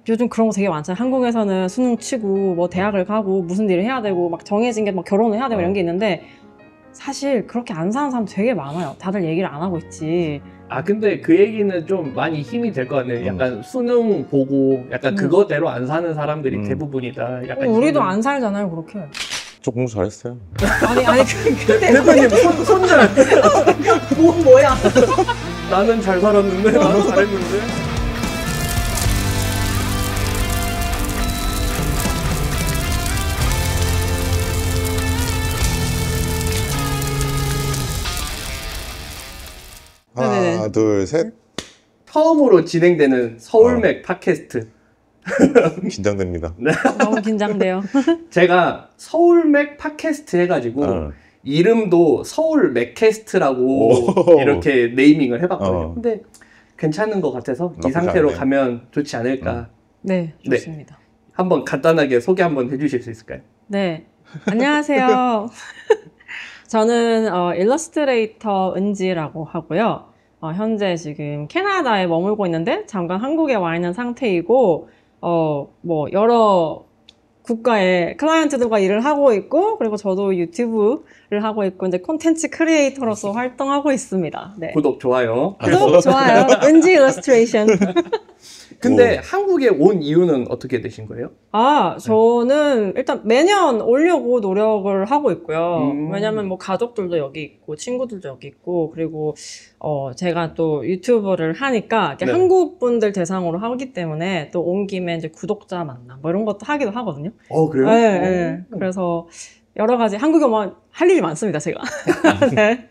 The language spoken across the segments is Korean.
요즘 그런 거 되게 많잖아요. 한국에서는 수능 치고 뭐 대학을 가고 무슨 일을 해야 되고 막 정해진 게 막 결혼을 해야 되고 이런 게 있는데 사실 그렇게 안 사는 사람 되게 많아요. 다들 얘기를 안 하고 있지. 아 근데 그 얘기는 좀 많이 힘이 될 것 같네요. 약간 수능 보고 약간 그거대로 안 사는 사람들이 대부분이다. 약간 우리도 이런... 안 살잖아요, 그렇게. 저 공부 잘했어요. 아니 대표님 손절. 뭐야? 나는 잘 살았는데 나는 잘했는데. 하나, 둘, 셋. 처음으로 진행되는 서울맥 팟캐스트. 긴장됩니다. 네. 너무 긴장돼요. 제가 서울맥 팟캐스트 해가지고 이름도 서울맥캐스트라고 이렇게 네이밍을 해봤거든요. 근데 괜찮은 것 같아서 이 상태로 않네. 가면 좋지 않을까. 네, 좋습니다. 네. 한번 간단하게 소개 한번 해주실 수 있을까요? 네, 안녕하세요. 저는 일러스트레이터 은지라고 하고요. 현재 지금 캐나다에 머물고 있는데 잠깐 한국에 와 있는 상태이고 뭐 여러 국가의 클라이언트들과 일을 하고 있고 그리고 저도 유튜브를 하고 있고 이제 콘텐츠 크리에이터로서 활동하고 있습니다. 네. 구독, 좋아요. 구독, 좋아요. 은지 일러스트레이션. 근데 한국에 온 이유는 어떻게 되신 거예요? 저는 일단 매년 오려고 노력을 하고 있고요. 왜냐면 뭐 가족들도 여기 있고 친구들도 여기 있고 그리고 제가 또 유튜브를 하니까 네. 한국 분들 대상으로 하기 때문에 또 온 김에 이제 구독자 만남 뭐 이런 것도 하기도 하거든요. 그래요? 네, 네. 그래서 여러 가지 한국에 오면 할 일이 많습니다, 제가. 네.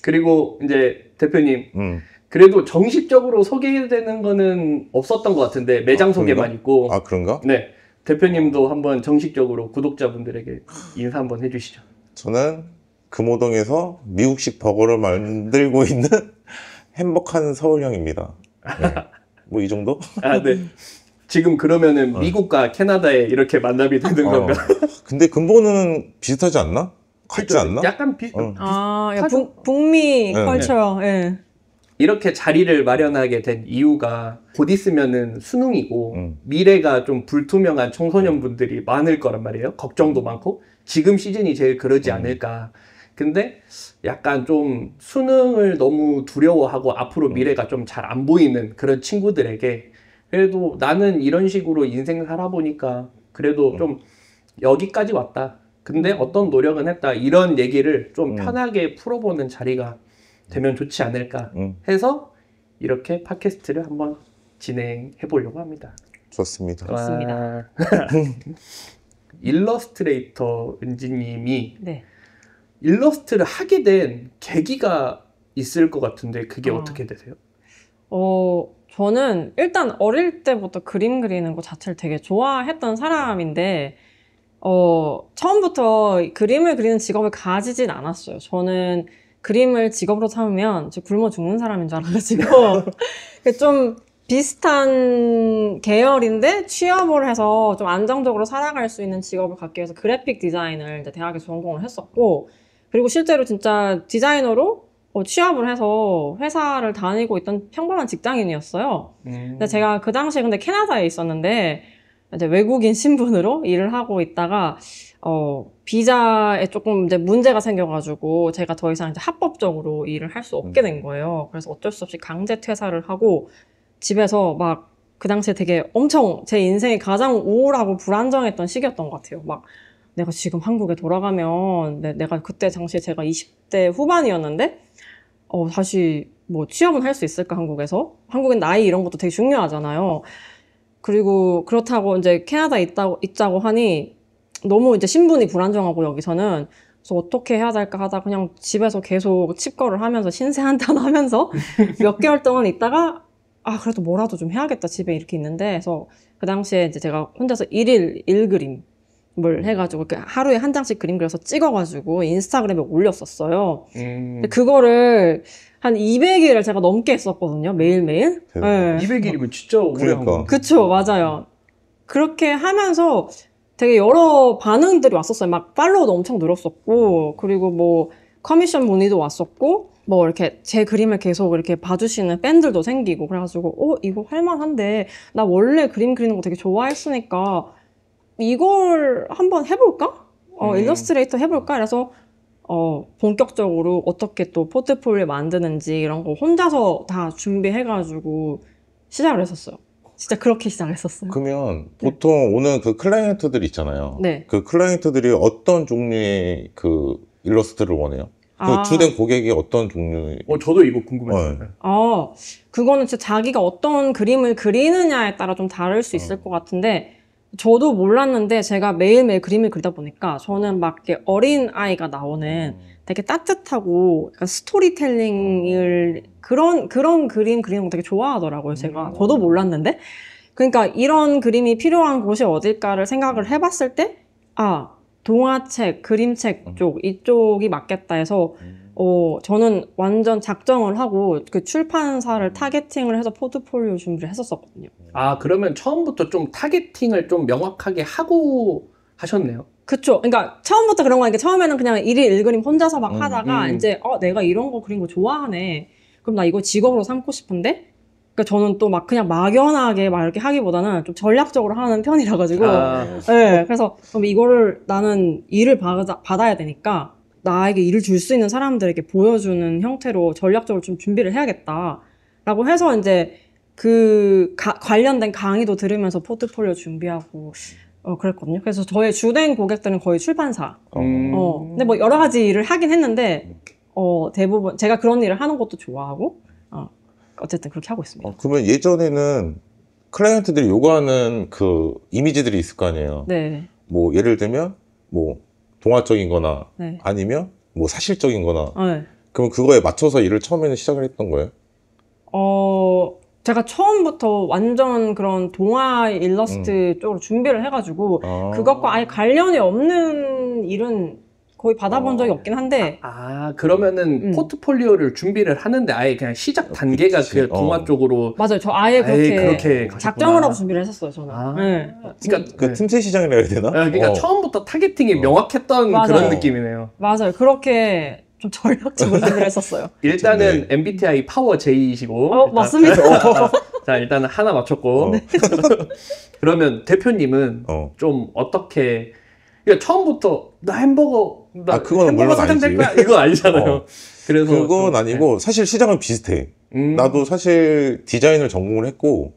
그리고 이제 대표님 그래도 정식적으로 소개되는 거는 없었던 것 같은데 매장 소개만 있고. 아 그런가? 네, 대표님도 한번 정식적으로 구독자분들에게 인사 한번 해주시죠. 저는 금호동에서 미국식 버거를 만들고 있는 행복한 서울형입니다. 네. 뭐 이 정도? 아, 네. 지금 그러면은 미국과 캐나다에 이렇게 만남이 되는 건가? 근데 근본은 비슷하지 않나? 같지 않나? 약간 북미 네. 컬처. 네. 이렇게 자리를 마련하게 된 이유가 곧 있으면은 수능이고 미래가 좀 불투명한 청소년분들이 많을 거란 말이에요. 걱정도 많고 지금 시즌이 제일 그러지 않을까. 근데 약간 좀 수능을 너무 두려워하고 앞으로 미래가 좀 잘 안 보이는 그런 친구들에게 그래도 나는 이런 식으로 인생 살아보니까 그래도 좀 여기까지 왔다. 근데 어떤 노력은 했다. 이런 얘기를 좀 편하게 풀어보는 자리가 되면 좋지 않을까 해서 이렇게 팟캐스트를 한번 진행해 보려고 합니다. 좋습니다. 좋습니다. 일러스트레이터 은지님이 네. 일러스트를 하게 된 계기가 있을 것 같은데 그게 어떻게 되세요? 저는 일단 어릴 때부터 그림 그리는 거 자체를 되게 좋아했던 사람인데 처음부터 그림을 그리는 직업을 가지진 않았어요. 저는 그림을 직업으로 삼으면 굶어 죽는 사람인 줄 알아가지고 좀 비슷한 계열인데 취업을 해서 좀 안정적으로 살아갈 수 있는 직업을 갖기 위해서 그래픽 디자인을 이제 대학에서 전공을 했었고 그리고 실제로 진짜 디자이너로 취업을 해서 회사를 다니고 있던 평범한 직장인이었어요. 근데 제가 그 당시에 근데 캐나다에 있었는데 이제 외국인 신분으로 일을 하고 있다가 비자에 조금 이제 문제가 생겨가지고 제가 더 이상 이제 합법적으로 일을 할 수 없게 된 거예요. 그래서 어쩔 수 없이 강제 퇴사를 하고 집에서 막 그 당시에 되게 엄청 제 인생에 가장 우울하고 불안정했던 시기였던 것 같아요. 막 내가 지금 한국에 돌아가면 내가 그때 당시에 제가 20대 후반이었는데 다시 뭐 취업은 할 수 있을까 한국에서? 한국엔 나이 이런 것도 되게 중요하잖아요. 그리고 그렇다고 이제 캐나다에 있자고 하니 너무 이제 신분이 불안정하고 여기서는 그래서 어떻게 해야 될까 하다 그냥 집에서 계속 칩거를 하면서 신세한탄 하면서 몇 개월 동안 있다가 그래도 뭐라도 좀 해야겠다 집에 이렇게 있는데 그래서 그 당시에 이제 제가 혼자서 1일 1그림을 해가지고 이렇게 하루에 한 장씩 그림 그려서 찍어가지고 인스타그램에 올렸었어요. 근데 그거를 한 200일을 제가 넘게 했었거든요. 매일매일. 네. 200일이면 진짜 오래 한 거. 그쵸, 맞아요. 그렇게 하면서 되게 여러 반응들이 왔었어요. 막 팔로워도 엄청 늘었었고, 그리고 뭐 커미션 문의도 왔었고, 뭐 이렇게 제 그림을 계속 이렇게 봐주시는 팬들도 생기고 그래가지고 이거 할만한데 나 원래 그림 그리는 거 되게 좋아했으니까 이걸 한번 해볼까? 일러스트레이터 해볼까? 그래서 본격적으로 어떻게 또 포트폴리오 만드는지 이런 거 혼자서 다 준비해가지고 시작을 했었어요. 진짜 그렇게 시작했었어요. 그러면 보통 오는 그 클라이언트들 있잖아요. 네. 그 클라이언트들이 어떤 종류의 그 일러스트를 원해요? 그 주된 고객이 어떤 종류의? 저도 이거 궁금했어요. 그거는 진짜 자기가 어떤 그림을 그리느냐에 따라 좀 다를 수 있을 것 같은데, 저도 몰랐는데 제가 매일매일 그림을 그리다 보니까 저는 막 이렇게 어린 아이가 나오는 되게 따뜻하고 약간 스토리텔링을 그런 그림 그리는 거 되게 좋아하더라고요, 제가. 저도 몰랐는데. 그러니까 이런 그림이 필요한 곳이 어딜까를 생각을 해봤을 때, 동화책, 그림책 이쪽이 맞겠다 해서, 저는 완전 작정을 하고 그 출판사를 타겟팅을 해서 포트폴리오 준비를 했었거든요. 그러면 처음부터 좀 타겟팅을 좀 명확하게 하고 하셨네요. 그쵸. 그러니까 처음부터 그런 거니까 처음에는 그냥 일일 일그림 혼자서 막 하다가 이제 내가 이런 거 그린 거 좋아하네. 그럼 나 이거 직업으로 삼고 싶은데? 그러니까 저는 또 막 그냥 막연하게 막 이렇게 하기보다는 좀 전략적으로 하는 편이라 가지고 네, 그래서 그럼 이거를 나는 일을 받아야 되니까 나에게 일을 줄 수 있는 사람들에게 보여주는 형태로 전략적으로 좀 준비를 해야겠다라고 해서 이제 그 관련된 강의도 들으면서 포트폴리오 준비하고 그랬거든요. 그래서 저의 주된 고객들은 거의 출판사. 근데 뭐 여러 가지 일을 하긴 했는데 대부분 제가 그런 일을 하는 것도 좋아하고 어쨌든 그렇게 하고 있습니다. 그러면 예전에는 클라이언트들이 요구하는 그 이미지들이 있을 거 아니에요. 네. 뭐 예를 들면 뭐 동화적인 거나 네. 아니면 뭐 사실적인 거나 네. 그럼 그거에 맞춰서 일을 처음에는 시작을 했던 거예요? 제가 처음부터 완전 그런 동화 일러스트 쪽으로 준비를 해가지고 그것과 아예 관련이 없는 일은 거의 받아본 적이 없긴 한데 그러면은 포트폴리오를 준비를 하는데 아예 그냥 시작 단계가 그 동화 쪽으로 맞아요. 저 아예 그렇게 가셨구나. 작정을 하고 준비를 했었어요. 저는. 네. 그러니까 그 틈새 시장이라 해야 되나? 그러니까 처음부터 타겟팅이 명확했던 맞아요. 그런 느낌이네요. 맞아요. 그렇게 좀 전략적으로 준비를 했었어요. 일단은 MBTI 파워 J이시고 맞습니다. 자, 일단은 하나 맞췄고 그러면 대표님은 좀 어떻게 그러니까 처음부터 나 햄버거 그거는 물론 사장 될 아니지. 거야 이거 아니잖아요. 그래서 그건 아니고 사실 시장은 비슷해. 나도 사실 디자인을 전공을 했고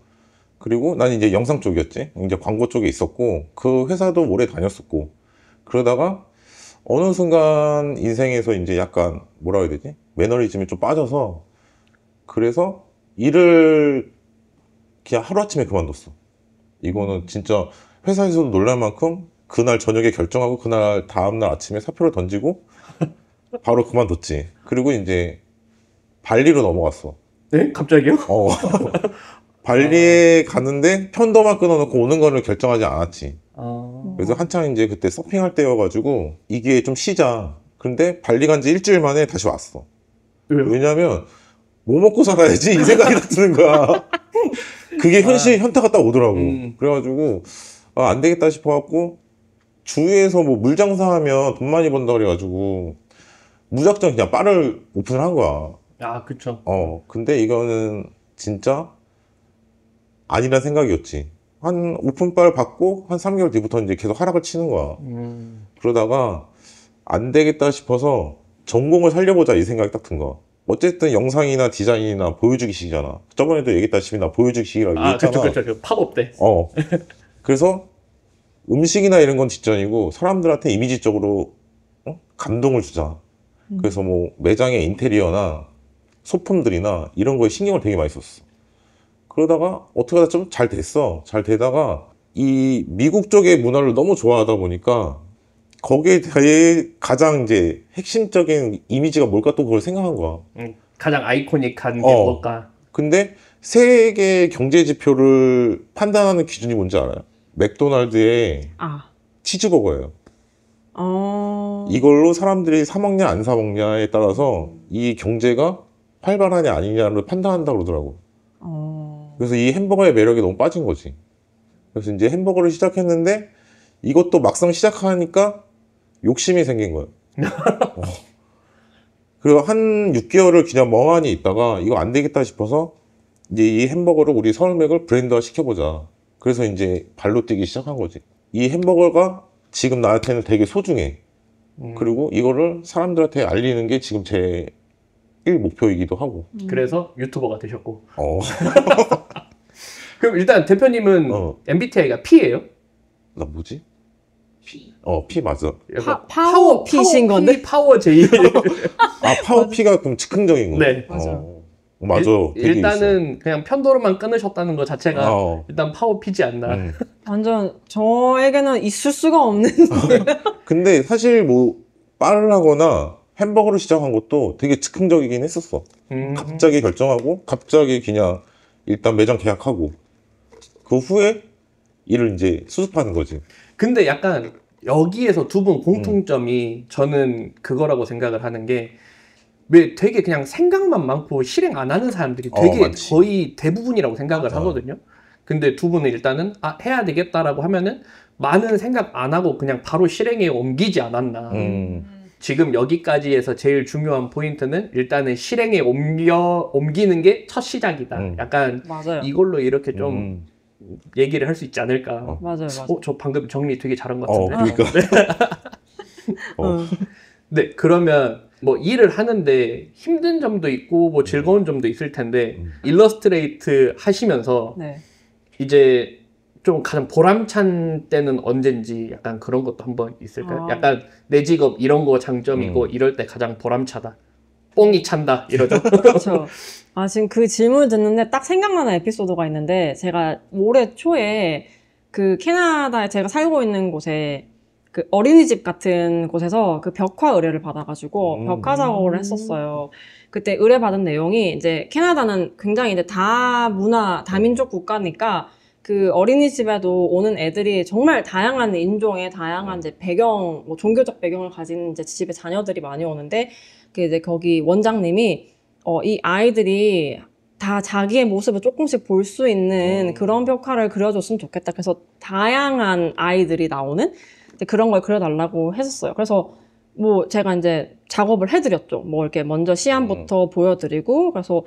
그리고 난 이제 영상 쪽이었지. 이제 광고 쪽에 있었고 그 회사도 오래 다녔었고 그러다가 어느 순간 인생에서 이제 약간 뭐라 해야 되지? 매너리즘에 좀 빠져서 그래서 일을 그냥 하루아침에 그만뒀어. 이거는 진짜 회사에서도 놀랄 만큼 그날 저녁에 결정하고 그날 다음날 아침에 사표를 던지고 바로 그만뒀지. 그리고 이제 발리로 넘어갔어. 네? 갑자기요? 발리에 가는데 편도만 끊어놓고 오는 거를 결정하지 않았지. 그래서 한창 이제 그때 서핑할 때여가지고 이게 좀 쉬자. 근데 발리 간 지 일주일 만에 다시 왔어. 왜요? 왜냐면 뭐 먹고 살아야지 이 생각이 딱 드는 거야. 그게 현타가 딱 오더라고. 그래가지고 안 되겠다 싶어갖고 주위에서 뭐 물장사하면 돈 많이 번다 그래가지고 무작정 그냥 바를 오픈을 한 거야. 그쵸. 근데 이거는 진짜 아니란 생각이었지. 한 오픈바를 받고 한 3개월 뒤부터 이제 계속 하락을 치는 거야. 그러다가 안 되겠다 싶어서 전공을 살려보자 이 생각이 딱 든 거야. 어쨌든 영상이나 디자인이나 보여주기식이잖아. 저번에도 얘기했다시피 나 보여주기식이라고 얘기했잖아. 그쵸. 그 팝업 때. 그래서 음식이나 이런 건 뒷전이고 사람들한테 이미지적으로 감동을 주자. 그래서 뭐 매장의 인테리어나 소품들이나 이런 거에 신경을 되게 많이 썼어. 그러다가 어떻게 하다 좀 잘 됐어. 잘 되다가 이 미국 쪽의 문화를 너무 좋아하다 보니까 거기에 대해 가장 이제 핵심적인 이미지가 뭘까 또 그걸 생각한 거야. 가장 아이코닉한 게 뭘까? 근데 세계 경제 지표를 판단하는 기준이 뭔지 알아요? 맥도날드의 치즈버거예요. 이걸로 사람들이 사 먹냐 안 사 먹냐에 따라서 이 경제가 활발하냐 아니냐를 판단한다고 그러더라고. 그래서 이 햄버거의 매력에 너무 빠진 거지. 그래서 이제 햄버거를 시작했는데 이것도 막상 시작하니까 욕심이 생긴 거예요. 그리고 한 6개월을 그냥 멍하니 있다가 이거 안 되겠다 싶어서 이제 이 햄버거를 우리 서울맥을 브랜드화 시켜보자. 그래서 이제 발로 뛰기 시작한 거지. 이 햄버거가 지금 나한테는 되게 소중해. 그리고 이거를 사람들한테 알리는 게 지금 제 1목표이기도 하고. 그래서 유튜버가 되셨고. 어. 그럼 일단 대표님은 MBTI가 P예요? 나 뭐지? P 맞아. 파워 P신 건데? 파워 J. 아, 파워 P가 그럼 즉흥적인 거네. 네. 맞아요. 맞아. 일단은 그냥 편도로만 끊으셨다는 것 자체가 일단 파워 P지 않나. 완전 저에게는 있을 수가 없는. 근데 사실 뭐 빠르거나 햄버거를 시작한 것도 되게 즉흥적이긴 했었어. 갑자기 결정하고 갑자기 그냥 일단 매장 계약하고 그 후에 일을 이제 수습하는 거지. 근데 약간 여기에서 두 분 공통점이 저는 그거라고 생각을 하는 게 왜 되게 그냥 생각만 많고 실행 안 하는 사람들이 되게 많지. 거의 대부분이라고 생각을 하거든요. 근데 두 분은 일단은 해야 되겠다라고 하면은 많은 생각 안 하고 그냥 바로 실행에 옮기지 않았나. 지금 여기까지에서 제일 중요한 포인트는 일단은 실행에 옮기는 게 첫 시작이다. 약간 맞아요. 이걸로 이렇게 좀 얘기를 할 수 있지 않을까. 맞아요. 저 방금 정리 되게 잘한 것 같은데. 그러니까. 네, 그러면 뭐 일을 하는데 힘든 점도 있고 뭐 즐거운 점도 있을 텐데 일러스트레이트 하시면서 네. 이제 좀 가장 보람찬 때는 언젠지 약간 그런 것도 한번 있을까요? 약간 내 직업 이런 거 장점이고 이럴 때 가장 보람차다. 뽕이 찬다 이러죠. 그렇죠. 아, 지금 그 질문을 듣는데 딱 생각나는 에피소드가 있는데 제가 올해 초에 그 캐나다에 제가 살고 있는 곳에 그 어린이집 같은 곳에서 그 벽화 의뢰를 받아가지고 벽화 작업을 했었어요. 그때 의뢰받은 내용이 이제 캐나다는 굉장히 이제 다문화, 다민족 국가니까 그 어린이집에도 오는 애들이 정말 다양한 인종의 다양한 이제 배경, 뭐 종교적 배경을 가진 이제 집에 자녀들이 많이 오는데 그 이제 거기 원장님이 이 아이들이 다 자기의 모습을 조금씩 볼 수 있는 그런 벽화를 그려줬으면 좋겠다. 그래서 다양한 아이들이 나오는 그런 걸 그려달라고 했었어요. 그래서 뭐 제가 이제 작업을 해드렸죠. 뭐 이렇게 먼저 시안부터 보여드리고 그래서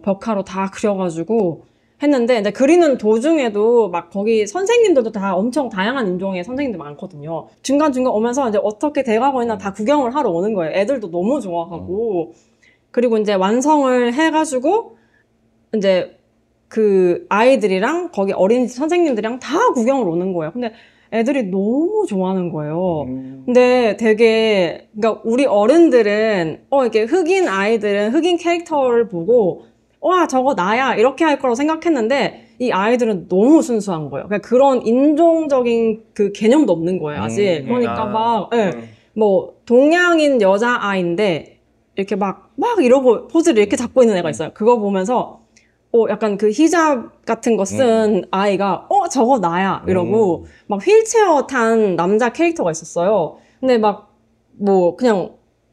벽화로 다 그려가지고 했는데 이제 그리는 도중에도 막 거기 선생님들도 다 엄청 다양한 인종의 선생님들 많거든요. 중간중간 오면서 이제 어떻게 돼가고 있나 다 구경을 하러 오는 거예요. 애들도 너무 좋아하고 그리고 이제 완성을 해가지고 이제 그 아이들이랑 거기 어린이집 선생님들이랑 다 구경을 오는 거예요. 근데 애들이 너무 좋아하는 거예요. 근데 되게, 그러니까 우리 어른들은, 이렇게 흑인 아이들은 흑인 캐릭터를 보고, 와, 저거 나야. 이렇게 할 거라고 생각했는데, 이 아이들은 너무 순수한 거예요. 그러니까 그런 인종적인 그 개념도 없는 거예요, 아직. 그러니까 막, 뭐, 동양인 여자아이인데, 이렇게 막 이러고 포즈를 이렇게 잡고 있는 애가 있어요. 그거 보면서, 약간 그 히잡 같은 거 쓴 아이가 저거 나야 이러고 막 휠체어 탄 남자 캐릭터가 있었어요. 근데 막 뭐 그냥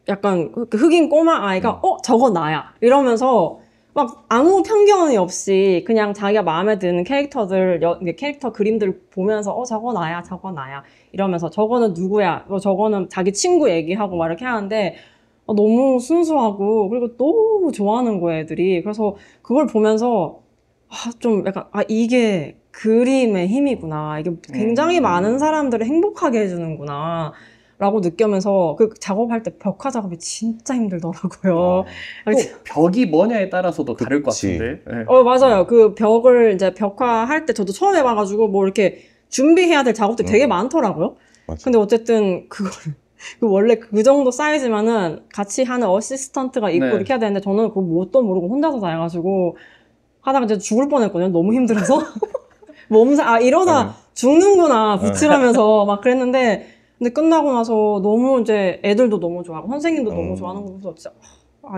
약간 그 흑인 꼬마 아이가 저거 나야 이러면서 막 아무 편견이 없이 그냥 자기가 마음에 드는 캐릭터들 캐릭터 그림들을 보면서 저거 나야 저거 나야 이러면서 저거는 누구야 저거는 자기 친구 얘기하고 막 이렇게 하는데 너무 순수하고 그리고 너무 좋아하는 거예요, 애들이. 그래서 그걸 보면서 좀 약간 이게 그림의 힘이구나. 이게 굉장히 많은 사람들을 행복하게 해주는구나. 라고 느끼면서 그 작업할 때 벽화 작업이 진짜 힘들더라고요. 또 벽이 뭐냐에 따라서도 다를 것 같은데. 네. 맞아요. 그 벽을 이제 벽화 할 때 저도 처음 해봐가지고 뭐 이렇게 준비해야 될 작업들이 되게 많더라고요. 맞아. 근데 어쨌든 그거를 원래 그 정도 사이즈면은 같이 하는 어시스턴트가 있고 이렇게 해야 되는데 저는 그거 뭣도 모르고 혼자서 다 해가지고 하다가 이제 죽을 뻔했거든요. 너무 힘들어서. 이러다 죽는구나, 붙이라면서 막 그랬는데 근데 끝나고 나서 너무 이제 애들도 너무 좋아하고 선생님도 너무 좋아하는 거 보면서 진짜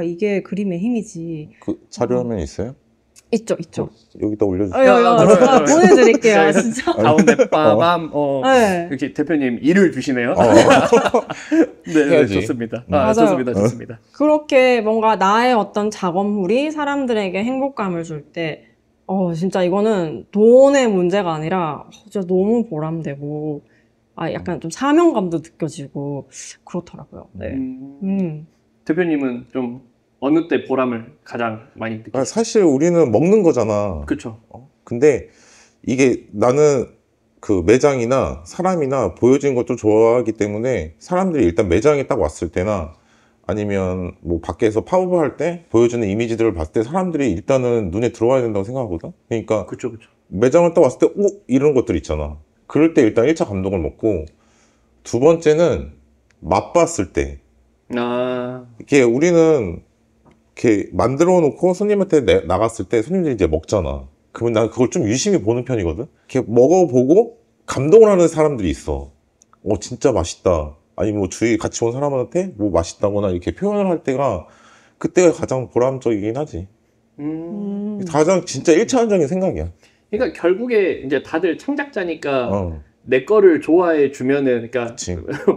이게 그림의 힘이지. 그 자료화면 있어요? 있죠. 여기다 올려주세요. 제가 보내드릴게요, 진짜. 가운데 빠밤, 네. 이렇게 대표님 일을 주시네요. 네, 좋습니다. 좋습니다. 그렇게 뭔가 나의 어떤 작업물이 사람들에게 행복감을 줄 때, 진짜 이거는 돈의 문제가 아니라, 진짜 너무 보람되고, 약간 좀 사명감도 느껴지고, 그렇더라고요. 네. 대표님은 좀 어느 때 보람을 가장 많이 느끼세요? 사실 우리는 먹는 거잖아. 그쵸. 근데 이게 나는 그 매장이나 사람이나 보여지는 것도 좋아하기 때문에 사람들이 일단 매장에 딱 왔을 때나 아니면 뭐 밖에서 팝업 할 때 보여주는 이미지들을 봤을 때 사람들이 일단은 눈에 들어와야 된다고 생각하거든. 그러니까 그쵸. 매장을 딱 왔을 때 오! 이런 것들 있잖아. 그럴 때 일단 1차 감동을 먹고, 두 번째는 맛봤을 때 이게 우리는 이렇게 만들어 놓고 손님한테 나갔을 때 손님들이 이제 먹잖아. 그러면 난 그걸 좀 유심히 보는 편이거든. 이렇게 먹어보고 감동을 하는 사람들이 있어. 진짜 맛있다. 아니면 뭐 주위 같이 온 사람한테 뭐 맛있다거나 이렇게 표현을 할 때가, 그때가 가장 보람적이긴 하지. 가장 진짜 1차 한정인 생각이야. 그러니까 결국에 이제 다들 창작자니까 내 거를 좋아해 주면은, 그러니까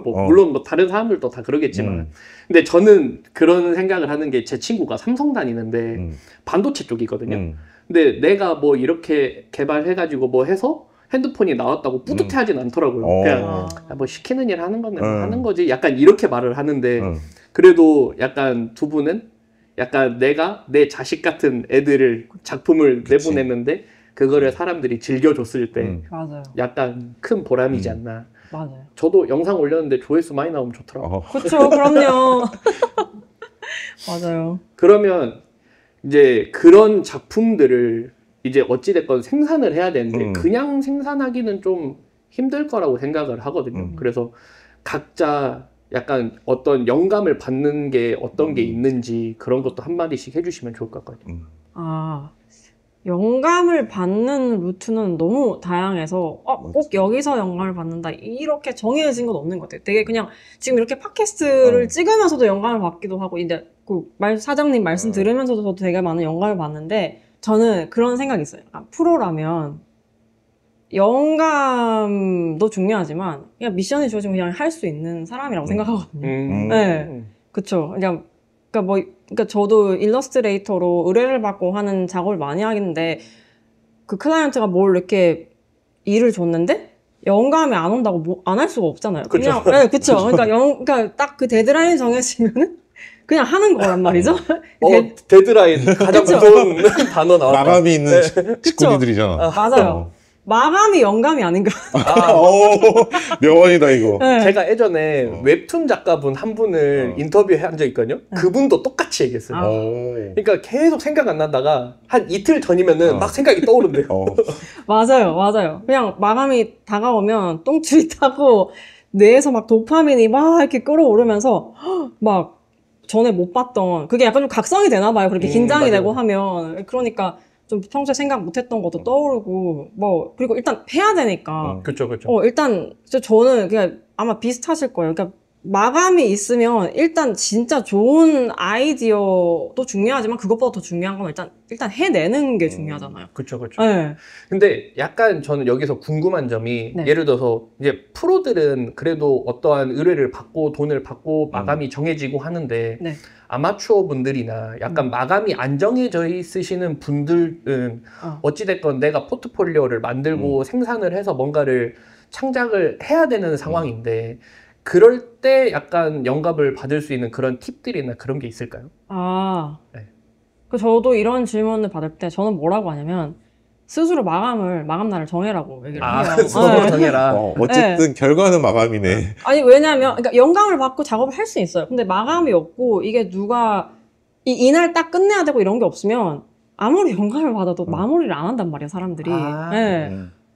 뭐 물론 뭐 다른 사람들도 다 그러겠지만, 근데 저는 그런 생각을 하는 게, 제 친구가 삼성 다니는데 반도체 쪽이거든요. 근데 내가 뭐 이렇게 개발해가지고 뭐 해서 핸드폰이 나왔다고 뿌듯해하진 않더라고요. 그냥 뭐 시키는 일 하는 거는 하는 거지, 약간 이렇게 말을 하는데, 그래도 약간 두 분은 약간 내가 내 자식 같은 애들을 작품을 내보냈는데 그거를 사람들이 즐겨줬을 때 맞아요. 약간 큰 보람이지 않나. 맞아요. 저도 영상 올렸는데 조회수 많이 나오면 좋더라고요. 그렇죠. 그럼요. 맞아요. 그러면 이제 그런 작품들을 이제 어찌됐건 생산을 해야 되는데 그냥 생산하기는 좀 힘들 거라고 생각을 하거든요. 그래서 각자 약간 어떤 영감을 받는 게 어떤 게 있는지 그런 것도 한마디씩 해주시면 좋을 것 같거든요. 영감을 받는 루트는 너무 다양해서 꼭 여기서 영감을 받는다 이렇게 정해진 건 없는 것 같아요. 되게 그냥 지금 이렇게 팟캐스트를 찍으면서도 영감을 받기도 하고, 이제 그 사장님 말씀 들으면서도 저도 되게 많은 영감을 받는데, 저는 그런 생각이 있어요. 프로라면 영감도 중요하지만 그냥 미션이 주어지면 그냥 할 수 있는 사람이라고 생각하거든요. 네, 그쵸. 그러니까 저도 일러스트레이터로 의뢰를 받고 하는 작업을 많이 하겠는데, 그 클라이언트가 뭘 이렇게 일을 줬는데 영감이 안 온다고 뭐 안 할 수가 없잖아요. 그냥 네, 그쵸. 그러니까 딱 그 데드라인 정해지면은 그냥 하는 거란 말이죠. 데드라인 가장 무서운 단어 나왔다. 마감이 있는 직군이들이잖아. 맞아요. 마감이 영감이 아닌가. 명언이다 이거. 네. 제가 예전에 웹툰 작가분 한 분을 인터뷰한 적 있거든요. 그분도 똑같이 얘기했어요. 그러니까 계속 생각 안 나다가 한 이틀 전이면은 막 생각이 떠오른대요. 맞아요. 그냥 마감이 다가오면 똥줄이 타고 뇌에서 막 도파민이 막 이렇게 끌어오르면서 막 전에 못 봤던, 그게 약간 좀 각성이 되나 봐요. 그렇게 긴장이 맞아요. 되고 하면. 그러니까 좀 평소에 생각 못 했던 것도 떠오르고, 그리고 일단 해야 되니까. 그쵸. 일단, 저는 그냥 아마 비슷하실 거예요. 그러니까 마감이 있으면 일단 진짜 좋은 아이디어도 중요하지만 그것보다 더 중요한 건 일단 해내는 게 중요하잖아요. 그쵸. 네. 근데 약간 저는 여기서 궁금한 점이, 예를 들어서 이제 프로들은 그래도 어떠한 의뢰를 받고 돈을 받고 마감이 정해지고 하는데, 아마추어 분들이나 약간 마감이 안 정해져 있으시는 분들은 어찌됐건 내가 포트폴리오를 만들고 생산을 해서 뭔가를 창작을 해야 되는 상황인데, 그럴 때 약간 영감을 받을 수 있는 그런 팁들이나 그런 게 있을까요? 네. 저도 이런 질문을 받을 때 저는 뭐라고 하냐면, 스스로 마감날을 정해라고 얘기를 해요. 스스로 정해라. 어쨌든 결과는 마감이네. 아니, 왜냐면, 그러니까 영감을 받고 작업을 할 수 있어요. 근데 마감이 없고, 이게 누가, 이날 딱 끝내야 되고 이런 게 없으면, 아무리 영감을 받아도 마무리를 안 한단 말이에요, 사람들이.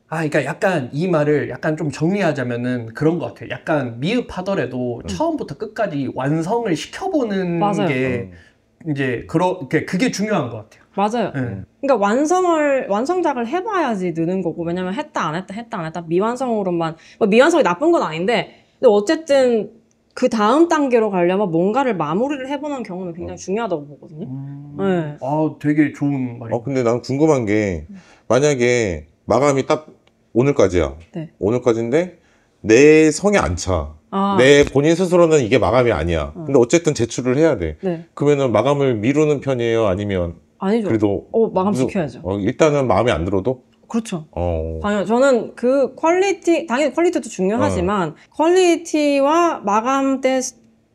그러니까 약간 이 말을 약간 좀 정리하자면은 그런 것 같아요. 약간 미흡하더라도 처음부터 끝까지 완성을 시켜보는 게 이제 그게 중요한 것 같아요. 맞아요. 그러니까 완성작을 해봐야지 느는 거고, 왜냐면 했다 안 했다 미완성으로만, 미완성이 나쁜 건 아닌데, 근데 어쨌든 그 다음 단계로 가려면 뭔가를 마무리를 해보는 경험이 굉장히 중요하다고 보거든요. 되게 좋은 말이에요. 근데 난 궁금한 게, 만약에 마감이 딱 오늘까지야. 오늘까지인데 내 성에 안 차. 내 본인 스스로는 이게 마감이 아니야. 근데 어쨌든 제출을 해야 돼. 그러면은 마감을 미루는 편이에요? 아니면 아니죠. 그래도 마감 지켜야죠. 일단은 마음에 안 들어도? 그렇죠. 당연히 저는 그 당연히 퀄리티도 중요하지만 퀄리티와 마감 때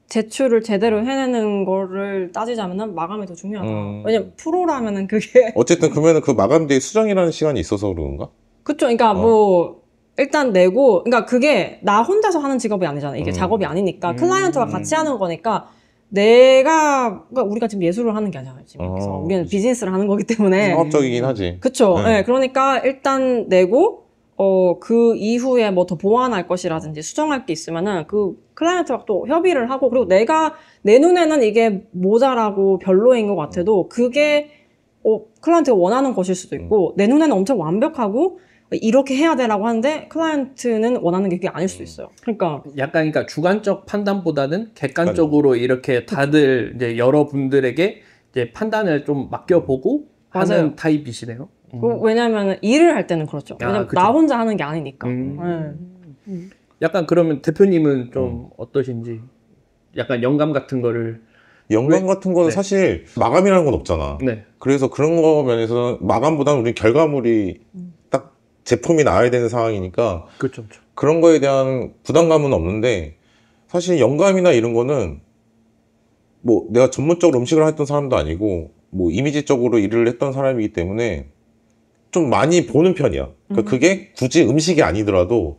제출을 제대로 해내는 거를 따지자면은 마감이 더 중요하다. 왜냐면 프로라면은 그게 어쨌든 그러면은 그 마감 뒤에 수정이라는 시간이 있어서 그런가? 그쵸. 그러니까 뭐 일단 내고, 그러니까 그게 나 혼자서 하는 직업이 아니잖아. 이게 작업이 아니니까 클라이언트와 같이 하는 거니까 그러니까 우리가 지금 예술을 하는 게 아니잖아요. 지금 그래서 우리는 비즈니스를 하는 거기 때문에 상업적이긴 하지. 그쵸. 네. 네, 그러니까 일단 내고 그 이후에 뭐 더 보완할 것이라든지 수정할 게 있으면은 그 클라이언트와 또 협의를 하고, 그리고 내가 내 눈에는 이게 모자라고 별로인 것 같아도 그게 클라이언트가 원하는 것일 수도 있고 내 눈에는 엄청 완벽하고 이렇게 해야 되라고 하는데 클라이언트는 원하는 게 그게 아닐 수도 있어요. 그러니까 약간 그러니까 주관적 판단보다는 객관적으로 이렇게 다들 이제 여러분들에게 이제 판단을 좀 맡겨보고 맞아요. 하는 타입이시네요. 왜냐면 일을 할 때는 그렇죠. 아, 왜냐면 그쵸. 나 혼자 하는 게 아니니까. 네. 약간 그러면 대표님은 좀 어떠신지, 약간 영감 같은 거를. 영감 같은 거는 네. 사실 마감이라는 건 없잖아. 네. 그래서 그런 거 면에서 마감보다는 우리 결과물이 딱 제품이 나와야 되는 상황이니까 그렇죠. 그렇죠. 그런 거에 대한 부담감은 없는데, 사실 영감이나 이런 거는 뭐 내가 전문적으로 음식을 했던 사람도 아니고 뭐 이미지적으로 일을 했던 사람이기 때문에 좀 많이 보는 편이야. 그러니까 그게 굳이 음식이 아니더라도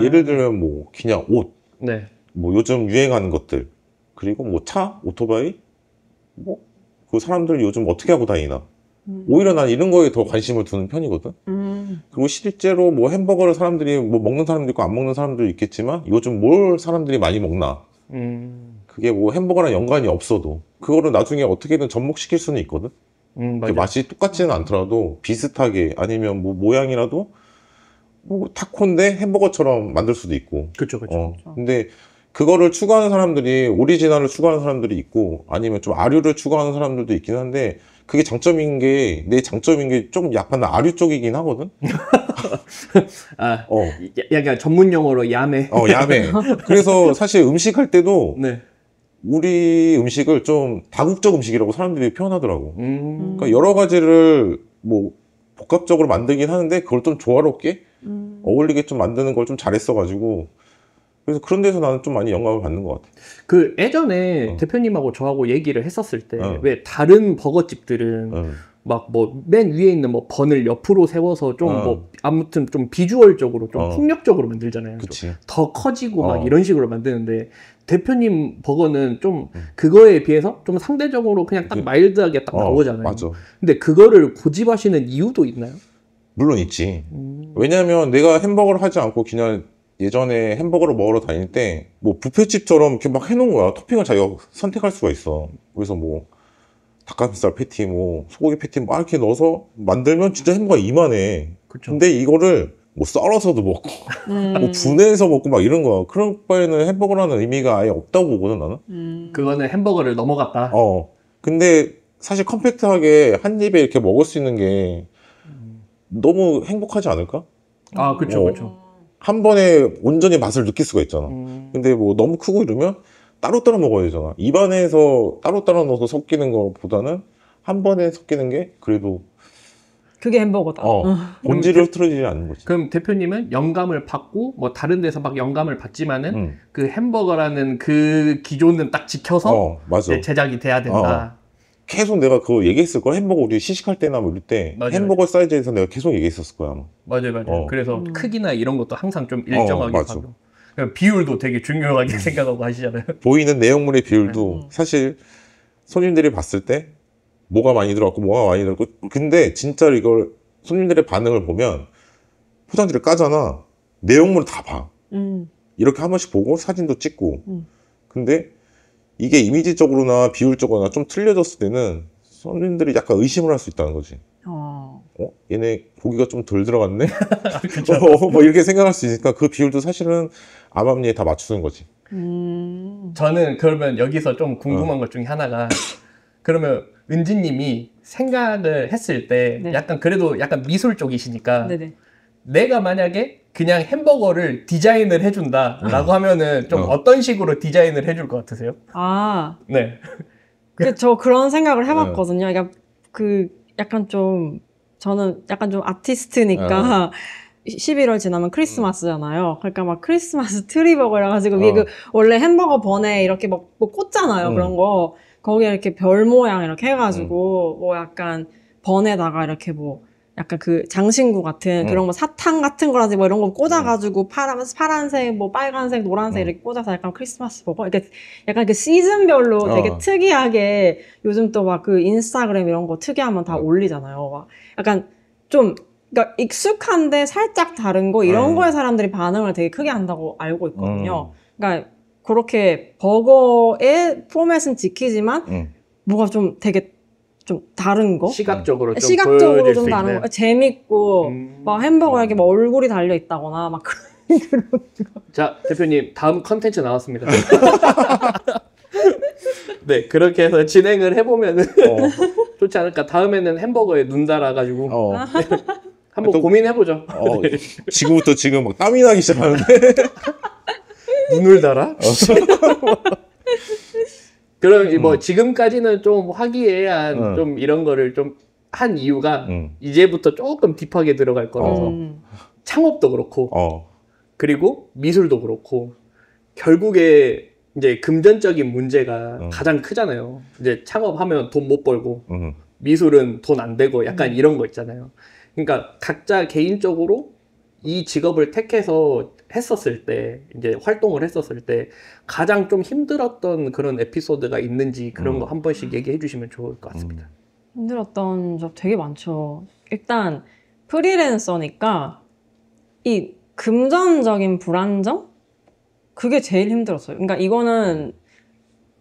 예를 들면 뭐 그냥 옷, 네. 뭐 요즘 유행하는 것들, 그리고 뭐 차, 오토바이, 뭐 그 사람들 요즘 어떻게 하고 다니나, 오히려 난 이런 거에 더 관심을 두는 편이거든. 그리고 실제로 뭐 햄버거를 사람들이 뭐 먹는 사람도 있고 안 먹는 사람도 있겠지만 요즘 뭘 사람들이 많이 먹나, 그게 뭐 햄버거랑 연관이 없어도 그거를 나중에 어떻게든 접목시킬 수는 있거든. 맞아요. 맛이 똑같지는 않더라도 비슷하게, 아니면 뭐 모양이라도 뭐 타코인데 햄버거처럼 만들 수도 있고. 그렇죠. 그렇죠. 근데 그거를 추구하는 사람들이, 오리지널을 추구하는 사람들이 있고 아니면 좀 아류를 추구하는 사람들도 있긴 한데, 그게 장점인 게, 내 장점인 게 좀 약간 아류 쪽이긴 하거든. 약간 전문 용어로 야매. 야매. 그래서 사실 음식 할 때도 네. 우리 음식을 좀 다국적 음식이라고 사람들이 표현하더라고. 그러니까 여러 가지를 뭐 복합적으로 만들긴 하는데 그걸 좀 조화롭게 어울리게 좀 만드는 걸 좀 잘했어가지고, 그래서 그런 데서 나는 좀 많이 영감을 받는 것 같아. 그 예전에 대표님하고 저하고 얘기를 했었을 때 왜 다른 버거집들은 막 뭐 맨 위에 있는 뭐 번을 옆으로 세워서 좀 뭐 아무튼 좀 비주얼적으로 좀 폭력적으로 만들잖아요. 그치. 더 커지고 막 이런 식으로 만드는데, 대표님 버거는 좀 그거에 비해서 좀 상대적으로 그냥 딱 마일드하게 딱 나오잖아요. 맞아. 근데 그거를 고집하시는 이유도 있나요? 물론 있지. 왜냐면 내가 햄버거를 하지 않고 그냥 예전에 햄버거를 먹으러 다닐 때 뭐 뷔페집처럼 이렇게 막 해놓은 거야. 토핑을 자기가 선택할 수가 있어. 그래서 뭐 닭가슴살 패티, 뭐 소고기 패티 막 이렇게 넣어서 만들면 진짜 햄버거가 이만해. 그쵸. 근데 이거를 뭐 썰어서도 먹고 뭐 분해서 먹고 막 이런 거야. 그런 바에는 햄버거라는 의미가 아예 없다고 보거든, 나는. 그거는 햄버거를 넘어갔다. 근데 사실 컴팩트하게 한 입에 이렇게 먹을 수 있는 게 너무 행복하지 않을까? 아, 그렇죠, 그렇죠. 한 번에 온전히 맛을 느낄 수가 있잖아. 근데 뭐 너무 크고 이러면 따로따로 먹어야 되잖아. 입안에서 따로따로 넣어서 섞이는 것보다는 한 번에 섞이는 게 그래도 그게 햄버거다. 본질을 흐트러지지 않는 거지. 그럼 대표님은 영감을 받고 뭐 다른 데서 막 영감을 받지만은 그 햄버거라는 그 기존은 딱 지켜서 맞아. 이제 제작이 돼야 된다. 계속 내가 그거 얘기했을 거야. 햄버거 우리 시식할 때나 뭐 이럴 때 맞아요. 햄버거 사이즈에서 내가 계속 얘기했었을 거야, 아마. 맞아요. 그래서 크기나 이런 것도 항상 좀 일정하게 맞아. 하고. 그러니까 비율도 되게 중요하게 생각하고 하시잖아요. 보이는 내용물의 비율도 사실 손님들이 봤을 때 뭐가 많이 들어갔고 뭐가 많이 들어갔고, 근데 진짜로 이걸 손님들의 반응을 보면 포장지를 까잖아. 내용물을 다 봐. 이렇게 한 번씩 보고 사진도 찍고. 근데 이게 이미지적으로나 비율적으로나 좀 틀려졌을 때는 손님들이 약간 의심을 할 수 있다는 거지. 얘네 고기가 좀 덜 들어갔네? 뭐 이렇게 생각할 수 있으니까 그 비율도 사실은 암암리에 다 맞추는 거지. 저는 그러면 여기서 좀 궁금한 것 중에 하나가, 그러면 은지님이 생각을 했을 때 네. 약간 그래도 약간 미술 쪽이시니까 네네. 내가 만약에 그냥 햄버거를 디자인을 해준다라고 하면은 좀 어떤 식으로 디자인을 해줄 것 같으세요? 네. 저 그런 생각을 해봤거든요. 그러니까 그 약간 좀 저는 약간 좀 아티스트니까 11월 지나면 크리스마스잖아요. 그러니까 막 크리스마스 트리 버거 이래가지고 위에 그 원래 햄버거 번에 이렇게 막 뭐 꽂잖아요. 그런 거. 거기에 이렇게 별 모양 이렇게 해가지고 뭐 약간 번에다가 이렇게 뭐 약간 그 장신구 같은 그런 거 사탕 같은 거라든지 뭐 이런 거 꽂아가지고 파란색 뭐 빨간색 노란색 이렇게 꽂아서 약간 크리스마스 버거 이렇게 약간 그 시즌별로 되게 특이하게 요즘 또 막 그 인스타그램 이런 거 특이하면 다 올리잖아요. 막 약간 좀 그러니까 익숙한데 살짝 다른 거 이런 거에 사람들이 반응을 되게 크게 한다고 알고 있거든요. 그러니까 그렇게 버거의 포맷은 지키지만 뭐가 좀 되게 좀 다른 거? 시각적으로 좀 시각적으로 보여질 좀 수 다른 있는. 거. 재밌고 막 햄버거에 이렇게 막 얼굴이 달려 있다거나 막 그런 거. 자, 대표님 다음 컨텐츠 나왔습니다. 네, 그렇게 해서 진행을 해보면은 좋지 않을까. 다음에는 햄버거에 눈 달아가지고 한번 또- 고민해보죠. 네. 지금부터 지금 막 땀이 나기 시작하는데. 눈을 달아? 그럼 뭐 지금까지는 좀 화기애애한 좀 이런 거를 좀 한 이유가 이제부터 조금 딥하게 들어갈 거라서 창업도 그렇고 그리고 미술도 그렇고 결국에 이제 금전적인 문제가 가장 크잖아요. 이제 창업하면 돈 못 벌고 미술은 돈 안 되고 약간 이런 거 있잖아요. 그러니까 각자 개인적으로 이 직업을 택해서 했었을 때, 이제 활동을 했었을 때 가장 좀 힘들었던 그런 에피소드가 있는지 그런 거 한 번씩 얘기해 주시면 좋을 것 같습니다. 힘들었던 적 되게 많죠. 일단 프리랜서니까 이 금전적인 불안정? 그게 제일 힘들었어요. 그러니까 이거는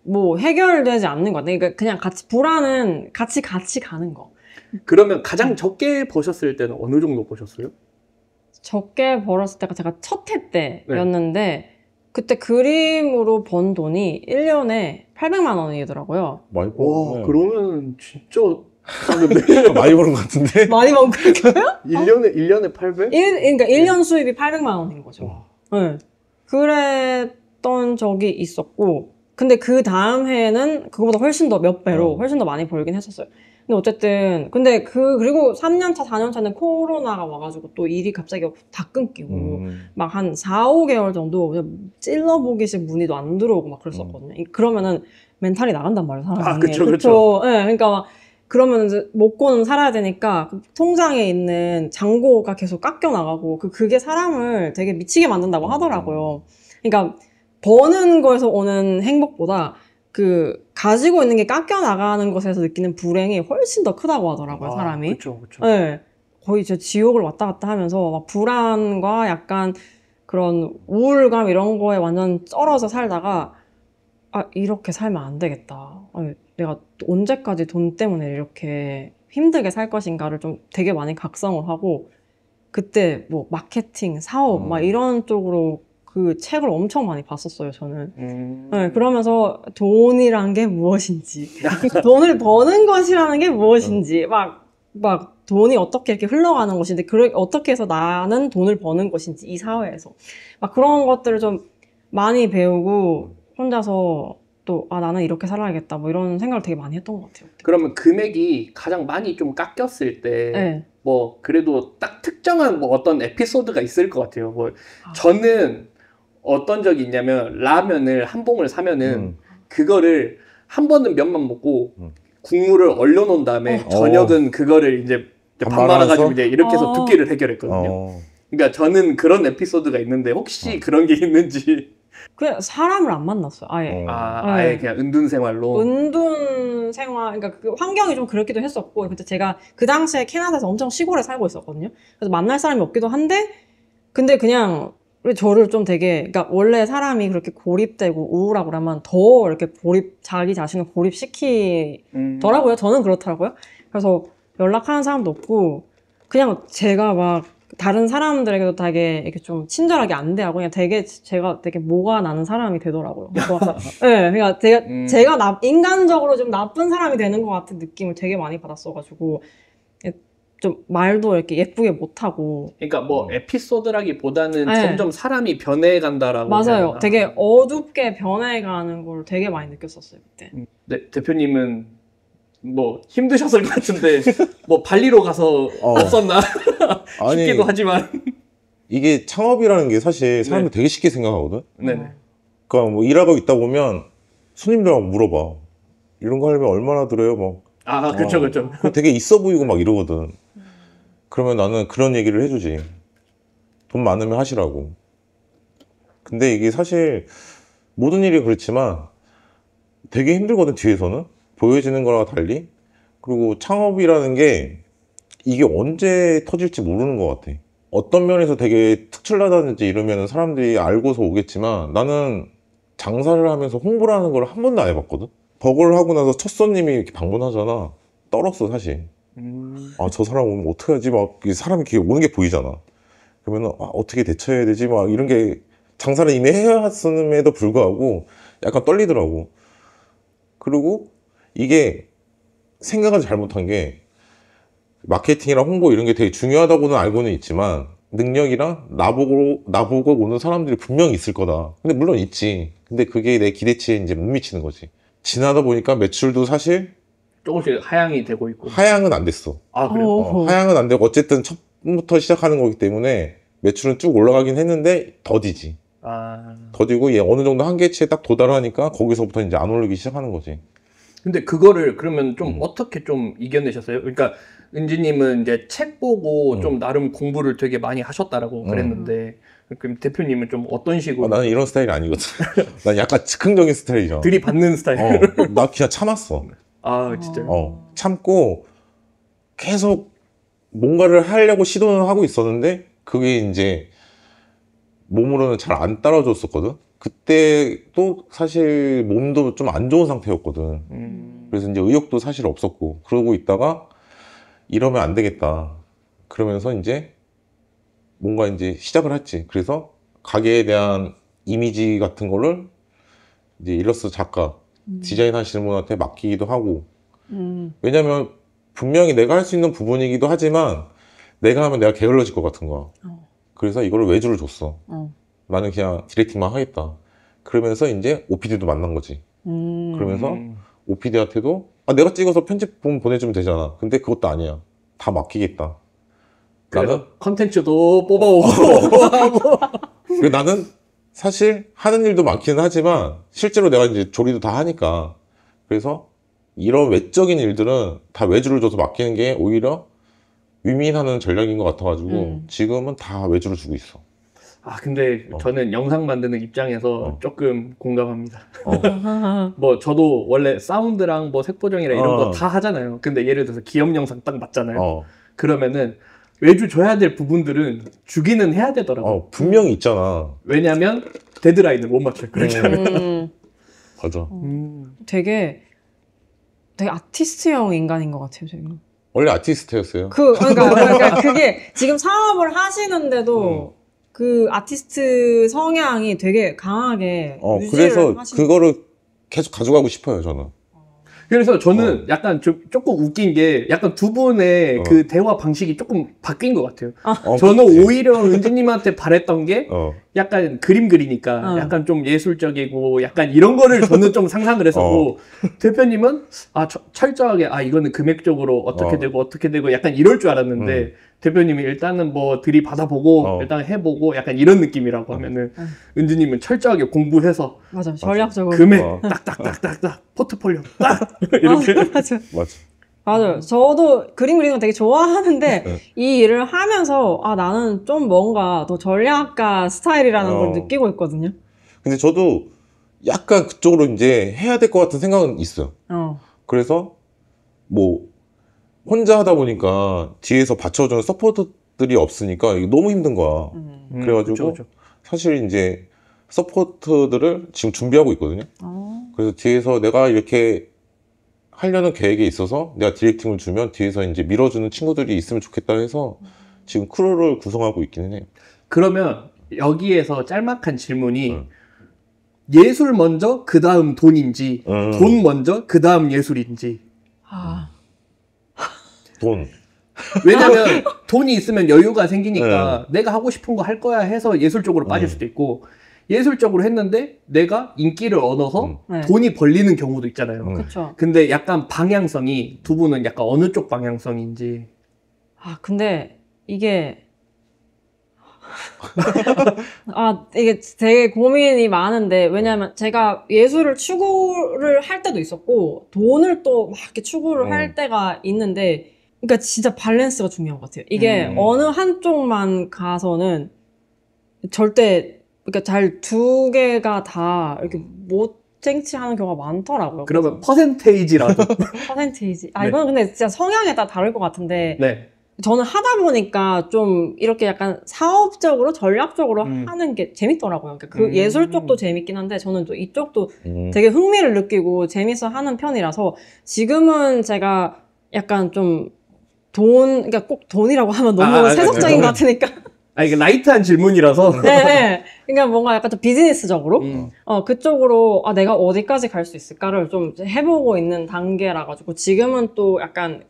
뭐 해결되지 않는 것 같아요. 그러니까 그냥 같이 불안은 같이 가는 거. 그러면 가장 적게 버셨을 때는 어느 정도 버셨어요? 적게 벌었을 때가 제가 첫 해 때였는데 그때 그림으로 번 돈이 1년에 800만 원이더라고요. 많이 와, 벌었네. 그러면 진짜 싸는데? 많이 버는 것 같은데? 많이 번 걸까요? 1년에 800? 그러니까 1년 수입이 800만 원인 거죠. 네. 그랬던 적이 있었고 근데 그 다음 해에는 그거보다 훨씬 더 몇 배로 훨씬 더 많이 벌긴 했었어요. 근데 어쨌든 근데 그리고 3년차 4년차는 코로나가 와가지고 또 일이 갑자기 다 끊기고 막 한 4, 5개월 정도 그냥 찔러보기식 문의도 안 들어오고 막 그랬었거든요. 그러면은 멘탈이 나간단 말이에요, 사람이. 아, 그쵸. 네, 그러니까 막 그러면 이제 먹고는 살아야 되니까 그 통장에 있는 잔고가 계속 깎여 나가고 그게 사람을 되게 미치게 만든다고 하더라고요. 그러니까 버는 거에서 오는 행복보다 그 가지고 있는 게 깎여 나가는 것에서 느끼는 불행이 훨씬 더 크다고 하더라고요, 사람이. 그렇죠. 네, 거의 제 지옥을 왔다 갔다 하면서 막 불안과 약간 그런 우울감 이런 거에 완전 쩔어서 살다가 아 이렇게 살면 안 되겠다. 아니, 내가 언제까지 돈 때문에 이렇게 힘들게 살 것인가를 좀 되게 많이 각성을 하고 그때 뭐 마케팅, 사업 막 이런 쪽으로 그 책을 엄청 많이 봤었어요, 저는. 네, 그러면서 돈이란 게 무엇인지, 돈을 버는 것이라는 게 무엇인지, 막 돈이 어떻게 이렇게 흘러가는 것인지, 어떻게 해서 나는 돈을 버는 것인지, 이 사회에서. 막 그런 것들을 좀 많이 배우고, 혼자서 또, 아, 나는 이렇게 살아야겠다, 뭐 이런 생각을 되게 많이 했던 것 같아요. 그러면 금액이 가장 많이 좀 깎였을 때, 네. 뭐, 그래도 딱 특정한 뭐 어떤 에피소드가 있을 것 같아요. 뭐, 저는 어떤 적이 있냐면, 라면을 한 봉을 사면은, 그거를 한 번은 면만 먹고, 국물을 얼려놓은 다음에, 저녁은 그거를 이제 밥 말아가지고 이제 이렇게 해서 두 끼를 해결했거든요. 그러니까 저는 그런 에피소드가 있는데, 혹시 그런 게 있는지. 그냥 사람을 안 만났어요, 아예. 아예 그냥 은둔 생활로. 은둔 생활, 그러니까 그 환경이 좀 그렇기도 했었고, 그때 제가 그 당시에 캐나다에서 엄청 시골에 살고 있었거든요. 그래서 만날 사람이 없기도 한데, 근데 그냥 저를 좀 되게, 그러니까 원래 사람이 그렇게 고립되고 우울하고 그러면 더 이렇게 자기 자신을 고립시키더라고요. 저는 그렇더라고요. 그래서 연락하는 사람도 없고, 그냥 제가 막 다른 사람들에게도 되게 이렇게 좀 친절하게 안 대하고 그냥 제가 되게 뭐가 나는 사람이 되더라고요. 네, 그러니까 제가 인간적으로 좀 나쁜 사람이 되는 것 같은 느낌을 되게 많이 받았어가지고 좀 말도 이렇게 예쁘게 못하고. 그러니까 뭐 에피소드라기보다는 네. 점점 사람이 변해간다라고. 맞아요. 되게 어둡게 변해가는 걸 되게 많이 느꼈었어요 그때. 네, 대표님은 뭐 힘드셨을 것 같은데 뭐 발리로 가서 없었나 싶기도 하지만. 이게 창업이라는 게 사실 사람들 되게 쉽게 생각하거든. 네네. 그러니까 뭐 일하고 있다 보면 손님들하고 물어봐. 이런 거 하려면 얼마나 들어요? 뭐. 아, 그쵸, 그쵸. 그거 되게 있어 보이고 막 이러거든. 그러면 나는 그런 얘기를 해주지. 돈 많으면 하시라고. 근데 이게 사실 모든 일이 그렇지만 되게 힘들거든, 뒤에서는. 보여지는 거랑 달리. 그리고 창업이라는 게 이게 언제 터질지 모르는 것 같아. 어떤 면에서 되게 특출나다든지 이러면 사람들이 알고서 오겠지만 나는 장사를 하면서 홍보를 하는 걸 한 번도 안 해봤거든. 버거를 하고 나서 첫 손님이 이렇게 방문하잖아. 떨었어, 사실. 아, 저 사람 오면 어떡하지? 막 사람이 이렇게 오는 게 보이잖아. 그러면은 아, 어떻게 대처해야 되지? 막 이런 게 장사를 이미 해왔음에도 불구하고 약간 떨리더라고. 그리고 이게 생각을 잘못한 게 마케팅이랑 홍보 이런 게 되게 중요하다고는 알고는 있지만 능력이랑 나보고 오는 사람들이 분명히 있을 거다. 근데 물론 있지. 근데 그게 내 기대치에 이제 못 미치는 거지. 지나다 보니까 매출도 사실 조금씩 하향이 되고 있고. 하향은 안 됐어. 아, 그래요? 하향은 안 되고 어쨌든 첫부터 시작하는 거기 때문에 매출은 쭉 올라가긴 했는데 더디지. 아. 더디고 얘 어느 정도 한계치에 딱 도달하니까 거기서부터 이제 안 오르기 시작하는 거지. 근데 그거를 그러면 좀 어떻게 좀 이겨내셨어요? 그러니까 은지님은 이제 책 보고 좀 나름 공부를 되게 많이 하셨다라고 그랬는데 그럼 대표님은 좀 어떤 식으로 나는 이런 스타일이 아니거든. 난 약간 즉흥적인 스타일이잖아. 들이받는 스타일? 나 그냥 참았어. 아, 진짜요? 참고 계속 뭔가를 하려고 시도는 하고 있었는데 그게 이제 몸으로는 잘 안 따라줬었거든. 그때 또 사실 몸도 좀 안 좋은 상태였거든. 그래서 이제 의욕도 사실 없었고 그러고 있다가 이러면 안 되겠다. 그러면서 이제 뭔가 이제 시작을 했지. 그래서 가게에 대한 이미지 같은 거를 이제 일러스트 작가, 디자인 하시는 분한테 맡기기도 하고. 왜냐면 분명히 내가 할 수 있는 부분이기도 하지만 내가 하면 내가 게을러질 것 같은 거야. 그래서 이거를 외주를 줬어. 나는 그냥 디렉팅만 하겠다. 그러면서 이제 OPD도 만난 거지. 그러면서 OPD한테도 내가 찍어서 편집본 보내주면 되잖아. 근데 그것도 아니야. 다 맡기겠다. 그래서 컨텐츠도 뽑아오고 그리고 나는 사실 하는 일도 많기는 하지만 실제로 내가 이제 조리도 다 하니까 그래서 이런 외적인 일들은 다 외주를 줘서 맡기는 게 오히려 위민하는 전략인 것 같아가지고 지금은 다 외주를 주고 있어. 아, 근데 저는 영상 만드는 입장에서 조금 공감합니다. 뭐 저도 원래 사운드랑 뭐 색보정이랑 이런 거 다 하잖아요. 근데 예를 들어서 기업 영상 딱 맞잖아요. 그러면은 외주 줘야 될 부분들은 주기는 해야 되더라고요. 분명히 있잖아. 왜냐면 데드라인을 못 맞춰요. 그렇게 하면. 맞아. 되게 아티스트형 인간인 것 같아요, 지금. 원래 아티스트였어요. 그러니까 그게 지금 사업을 하시는데도 그 아티스트 성향이 되게 강하게 유지를 그래서 하시는 그거를 계속 가져가고 싶어요, 저는. 그래서 저는 약간 조금 웃긴 게 약간 두 분의 그 대화 방식이 조금 바뀐 것 같아요. 저는 그치. 오히려 은지님한테 바랬던 게 약간 그림 그리니까 약간 좀 예술적이고 약간 이런 거를 저는 좀 상상을 했었고 대표님은 철저하게 이거는 금액적으로 어떻게 되고 어떻게 되고 약간 이럴 줄 알았는데 대표님이 일단은 뭐 들이받아보고 일단 해보고 약간 이런 느낌이라고 하면은 은지님은 철저하게 공부해서 맞아, 전략적으로. 금액 딱딱딱딱딱 포트폴리오 딱 이렇게 맞아. 맞아. 저도 그림 그리는 거 되게 좋아하는데 이 일을 하면서 나는 좀 뭔가 더 전략가 스타일이라는 걸 느끼고 있거든요. 근데 저도 약간 그쪽으로 이제 해야 될 것 같은 생각은 있어요. 그래서 뭐 혼자 하다 보니까 뒤에서 받쳐주는 서포터들이 없으니까 이게 너무 힘든 거야. 그래가지고 그쵸. 사실 이제 서포터들을 지금 준비하고 있거든요. 그래서 뒤에서 내가 이렇게 하려는 계획에 있어서 내가 디렉팅을 주면 뒤에서 이제 밀어주는 친구들이 있으면 좋겠다 해서 지금 크루를 구성하고 있기는 해요. 그러면 여기에서 짤막한 질문이 예술 먼저 그 다음 돈인지 돈 먼저 그 다음 예술인지. 돈. 왜냐면 돈이 있으면 여유가 생기니까 내가 하고 싶은 거 할 거야 해서 예술 쪽으로 빠질 수도 있고 예술적으로 했는데 내가 인기를 얻어서 돈이 벌리는 경우도 있잖아요. 그렇죠. 근데 약간 방향성이 두 분은 약간 어느 쪽 방향성인지. 근데 이게 아, 이게 되게 고민이 많은데, 왜냐면 제가 예술을 추구를 할 때도 있었고, 돈을 또 막 이렇게 추구를 할 때가 있는데, 그러니까 진짜 밸런스가 중요한 것 같아요. 이게 어느 한쪽만 가서는 절대, 그러니까 잘 두 개가 다 이렇게 못 쟁취하는 경우가 많더라고요. 그러면 퍼센테이지라도. 퍼센테이지. 아, 네. 이건 근데 진짜 성향에 따라 다를 것 같은데, 네. 저는 하다 보니까 좀 이렇게 약간 사업적으로 전략적으로 하는 게 재밌더라고요. 그러니까 그 예술 쪽도 재밌긴 한데 저는 또 이쪽도 되게 흥미를 느끼고 재밌어 하는 편이라서 지금은 제가 약간 좀 그러니까 꼭 돈이라고 하면 너무 세속적인 것 같으니까. 아, 이게 라이트한 질문이라서. 네, 네. 그러니까 뭔가 약간 좀 비즈니스적으로, 그쪽으로, 내가 어디까지 갈 수 있을까를 좀 해보고 있는 단계라가지고, 지금은 또 약간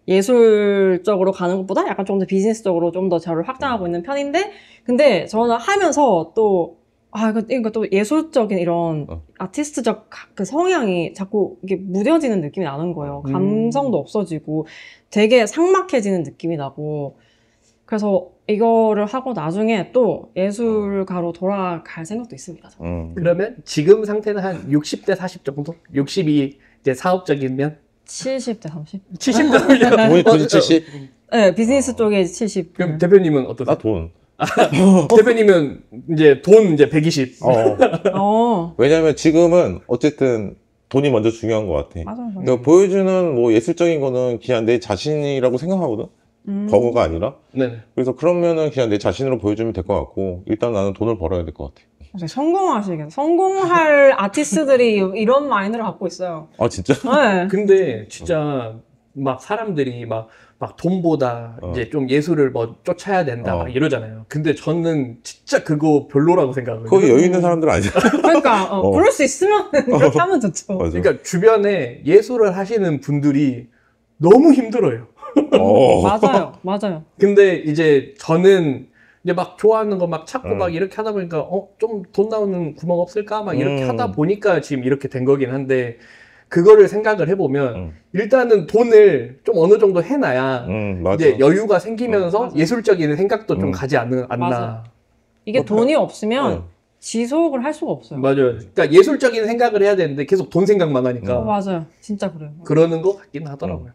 예술적으로 가는 것보다 약간 좀 더 비즈니스적으로 좀 더 저를 확장하고 있는 편인데, 근데 저는 하면서 또, 그러니까 또 예술적인 이런 아티스트적 그 성향이 자꾸 이게 무뎌지는 느낌이 나는 거예요. 감성도 없어지고 되게 삭막해지는 느낌이 나고, 그래서 이거를 하고 나중에 또 예술가로 돌아갈 생각도 있습니다. 그러면 지금 상태는 한 60대 40 정도? 60이 이제 사업적이면? 70대 30? 70 정도? 돈이 70? 네, 비즈니스 쪽에 70. 그럼 대표님은 어떠세요? 나 돈. 대표님은 이제 돈 이제 120. 왜냐면 지금은 어쨌든 돈이 먼저 중요한 것 같아. 맞아요. 그러니까 보여주는 뭐 예술적인 거는 그냥 내 자신이라고 생각하거든? 버거가 아니라. 네. 그래서 그러면은 그냥 내 자신으로 보여주면 될 것 같고, 일단 나는 돈을 벌어야 될 것 같아. 성공하시겠어요. 성공할 아티스트들이 이런 마인드를 갖고 있어요. 아, 진짜? 네. 근데 진짜 막 사람들이 막 돈보다 이제 좀 예술을 뭐 쫓아야 된다 막 이러잖아요. 근데 저는 진짜 그거 별로라고 생각하거든요. 거기 여유 있는 사람들은 아니야. 그러니까 그럴 수 있으면 그렇게 하면 좋죠. 맞아. 그러니까 주변에 예술을 하시는 분들이 너무 힘들어요. 맞아요. 근데 이제 저는 이제 막 좋아하는 거 막 찾고 막 이렇게 하다 보니까 좀 돈 나오는 구멍 없을까 막 이렇게 하다 보니까 지금 이렇게 된 거긴 한데, 그거를 생각을 해보면 일단은 돈을 좀 어느 정도 해놔야 맞아. 이제 여유가 생기면서 예술적인 생각도 좀 가지 않나. 이게 돈이 없으면 지속을 할 수가 없어요. 맞아요. 그러니까 예술적인 생각을 해야 되는데 계속 돈 생각만 하니까 맞아요. 진짜 그래요. 그러는 것 같긴 하더라고요.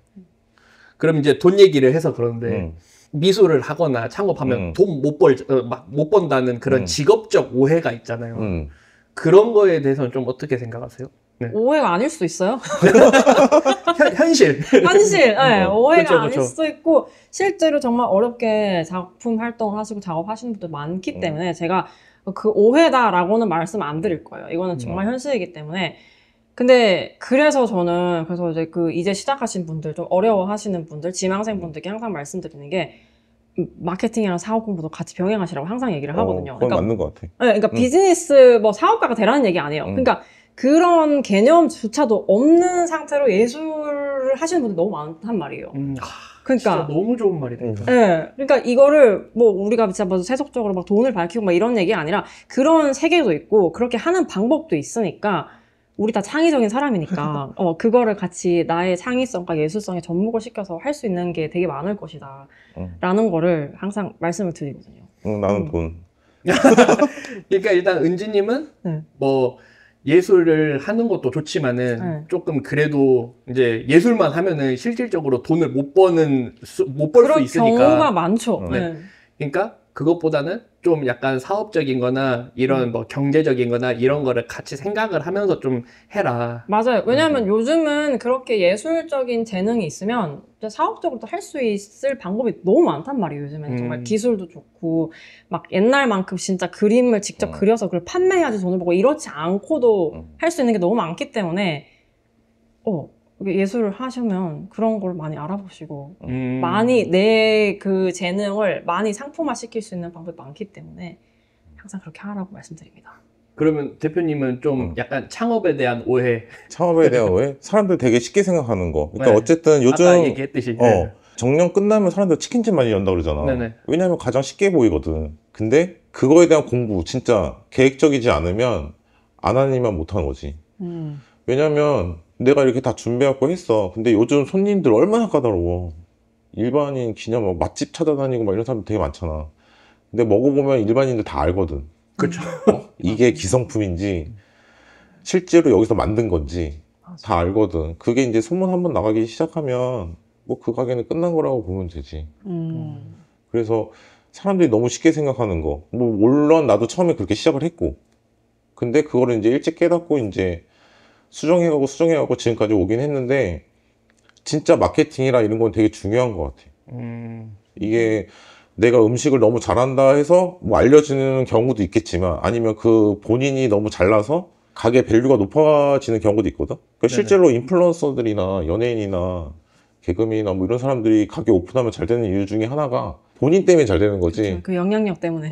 그럼 이제 돈 얘기를 해서 그러는데, 미술을 하거나 창업하면 돈 못 번다는 그런 직업적 오해가 있잖아요. 그런 거에 대해서는 좀 어떻게 생각하세요? 네. 오해가 아닐 수도 있어요. 현실. 네, 오해가 그쵸, 아닐 그쵸. 수도 있고, 실제로 정말 어렵게 작품 활동을 하시고 작업하시는 분들 많기 때문에 제가 그 오해다라고는 말씀 안 드릴 거예요. 이거는 정말 현실이기 때문에. 근데 그래서 저는 이제 이제 시작하신 분들, 좀 어려워하시는 분들, 지망생 분들께 항상 말씀드리는 게, 마케팅이랑 사업 공부도 같이 병행하시라고 항상 얘기를 하거든요. 그건 맞는 것 같아. 네, 그러니까 비즈니스 뭐 사업가가 되라는 얘기 아니에요. 그러니까 그런 개념조차도 없는 상태로 예술을 하시는 분들 너무 많단 말이에요. 그러니까 진짜 너무 좋은 말이다. 네, 그러니까 이거를 뭐 우리가 진짜 뭐 세속적으로 막 돈을 밝히고 막 이런 얘기가 아니라 그런 세계도 있고 그렇게 하는 방법도 있으니까, 우리 다 창의적인 사람이니까 그거를 같이 나의 창의성과 예술성에 접목을 시켜서 할 수 있는 게 되게 많을 것이다 라는 거를 항상 말씀을 드리거든요. 나는 돈. 그러니까 일단 은지님은 뭐 예술을 하는 것도 좋지만은 조금 그래도 이제 예술만 하면은 실질적으로 돈을 못 벌 수 있으니까. 경우가 많죠. 네. 그러니까 그것보다는 좀 약간 사업적인 거나 이런 뭐 경제적인 거나 이런 거를 같이 생각을 하면서 좀 해라. 맞아요. 왜냐하면 요즘은 그렇게 예술적인 재능이 있으면 사업적으로도 할 수 있을 방법이 너무 많단 말이에요. 요즘에는 정말 기술도 좋고 막 옛날만큼 진짜 그림을 직접 그려서 그걸 판매해야지 돈을 벌고 이렇지 않고도 할 수 있는 게 너무 많기 때문에 예술을 하시면 그런 걸 많이 알아보시고 많이 내 그 재능을 많이 상품화 시킬 수 있는 방법이 많기 때문에 항상 그렇게 하라고 말씀드립니다. 그러면 대표님은 좀 약간 창업에 대한 오해. 창업에 대한 오해? 사람들 되게 쉽게 생각하는 거. 그러니까 네. 어쨌든 요즘 아까 얘기했듯이. 정년 끝나면 사람들 치킨집 많이 연다 그러잖아. 네네. 왜냐면 가장 쉽게 보이거든. 근데 그거에 대한 공부 진짜 계획적이지 않으면 안 하니만 못하는 거지. 왜냐면 내가 이렇게 다 준비하고 했어. 근데 요즘 손님들 얼마나 까다로워. 일반인 기념 맛집 찾아다니고 막 이런 사람들 되게 많잖아. 근데 먹어보면 일반인들 다 알거든. 그렇죠. 이게 기성품인지 실제로 여기서 만든 건지 다 알거든. 그게 이제 소문 한번 나가기 시작하면 뭐 그 가게는 끝난 거라고 보면 되지. 그래서 사람들이 너무 쉽게 생각하는 거. 뭐 물론 나도 처음에 그렇게 시작을 했고, 근데 그거를 이제 일찍 깨닫고 이제 수정해가고 지금까지 오긴 했는데, 진짜 마케팅이라 이런 건 되게 중요한 것 같아. 이게 내가 음식을 너무 잘한다 해서 뭐 알려지는 경우도 있겠지만, 아니면 그 본인이 너무 잘나서 가게 밸류가 높아지는 경우도 있거든. 그러니까 실제로 인플루언서들이나 연예인이나 개그맨이나 뭐 이런 사람들이 가게 오픈하면 잘 되는 이유 중에 하나가 본인 때문에 잘 되는 거지. 그쵸, 그 영향력 때문에.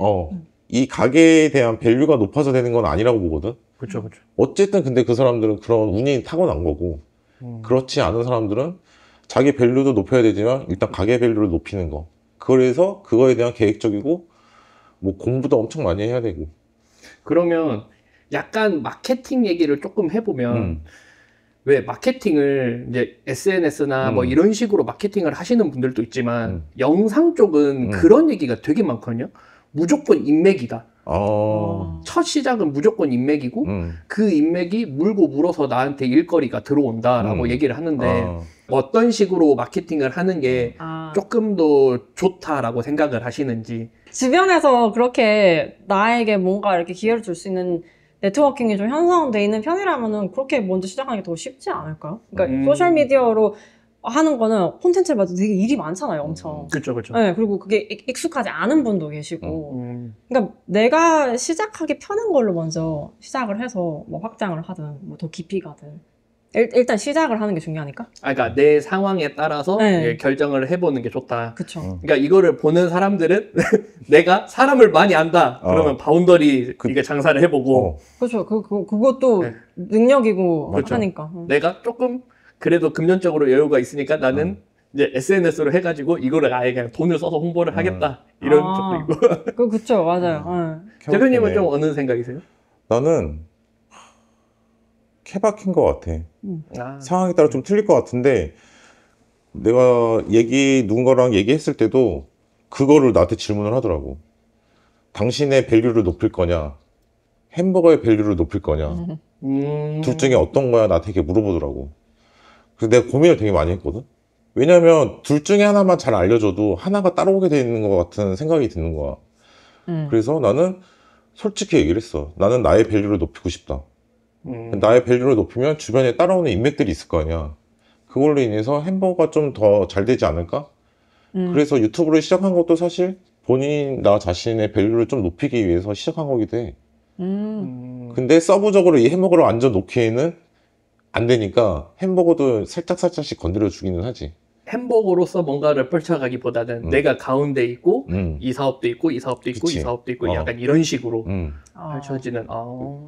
이 가게에 대한 밸류가 높아서 되는 건 아니라고 보거든. 그렇죠, 그렇죠. 어쨌든 근데 그 사람들은 그런 운이 타고난 거고, 그렇지 않은 사람들은 자기 밸류도 높여야 되지만 일단 가게 밸류를 높이는 거. 그래서 그거에 대한 계획적이고 뭐 공부도 엄청 많이 해야 되고. 그러면 약간 마케팅 얘기를 조금 해보면 왜 마케팅을 이제 SNS나 뭐 이런 식으로 마케팅을 하시는 분들도 있지만 영상 쪽은 그런 얘기가 되게 많거든요. 무조건 인맥이다. 첫 시작은 무조건 인맥이고 그 인맥이 물고 물어서 나한테 일거리가 들어온다라고 얘기를 하는데 어떤 식으로 마케팅을 하는 게 조금 더 좋다라고 생각을 하시는지. 주변에서 그렇게 나에게 뭔가 이렇게 기회를 줄 수 있는 네트워킹이 좀 형성돼 있는 편이라면은 그렇게 먼저 시작하는 게 더 쉽지 않을까요? 그러니까 소셜미디어로 하는 거는 콘텐츠를 봐도 되게 일이 많잖아요, 엄청. 그렇죠, 그렇죠. 네, 그리고 그게 익숙하지 않은 분도 계시고. 그러니까 내가 시작하기 편한 걸로 먼저 시작을 해서 뭐 확장을 하든 뭐 더 깊이 가든. 일단 시작을 하는 게 중요하니까. 그러니까 내 상황에 따라서 네. 결정을 해보는 게 좋다. 그쵸. 그러니까 이거를 보는 사람들은 내가 사람을 많이 안다. 그러면 바운더리 이게 장사를 해보고. 그렇죠. 그것도 네. 능력이고 그렇죠. 하니까. 내가 조금 그래도 금전적으로 여유가 있으니까 나는 이제 SNS로 해가지고 이거를 아예 그냥 돈을 써서 홍보를 하겠다. 이런 쪽도 있고. 그쵸, 맞아요. 대표님은 좀 어느 생각이세요? 나는 케바케인 것 같아. 아, 상황에 따라 좀 틀릴 것 같은데, 내가 누군가랑 얘기했을 때도 그거를 나한테 질문을 하더라고. 당신의 밸류를 높일 거냐, 햄버거의 밸류를 높일 거냐, 둘 중에 어떤 거야? 나한테 이렇게 물어보더라고. 그래서 내가 고민을 되게 많이 했거든. 왜냐면 둘 중에 하나만 잘 알려줘도 하나가 따라오게 돼 있는 것 같은 생각이 드는 거야. 그래서 나는 솔직히 얘기를 했어. 나는 나의 밸류를 높이고 싶다. 나의 밸류를 높이면 주변에 따라오는 인맥들이 있을 거 아니야. 그걸로 인해서 햄버거가 좀 더 잘 되지 않을까? 그래서 유튜브를 시작한 것도 사실 나 자신의 밸류를 좀 높이기 위해서 시작한 거기도 해. 근데 서브적으로 이 햄버거를 완전 놓기에는 안 되니까 햄버거도 살짝씩 건드려 주기는 하지. 햄버거로서 뭔가를 펼쳐가기보다는 내가 가운데 있고 이 사업도 있고 이 사업도 있고 그치. 이 사업도 있고 약간 이런 식으로 아. 펼쳐지는.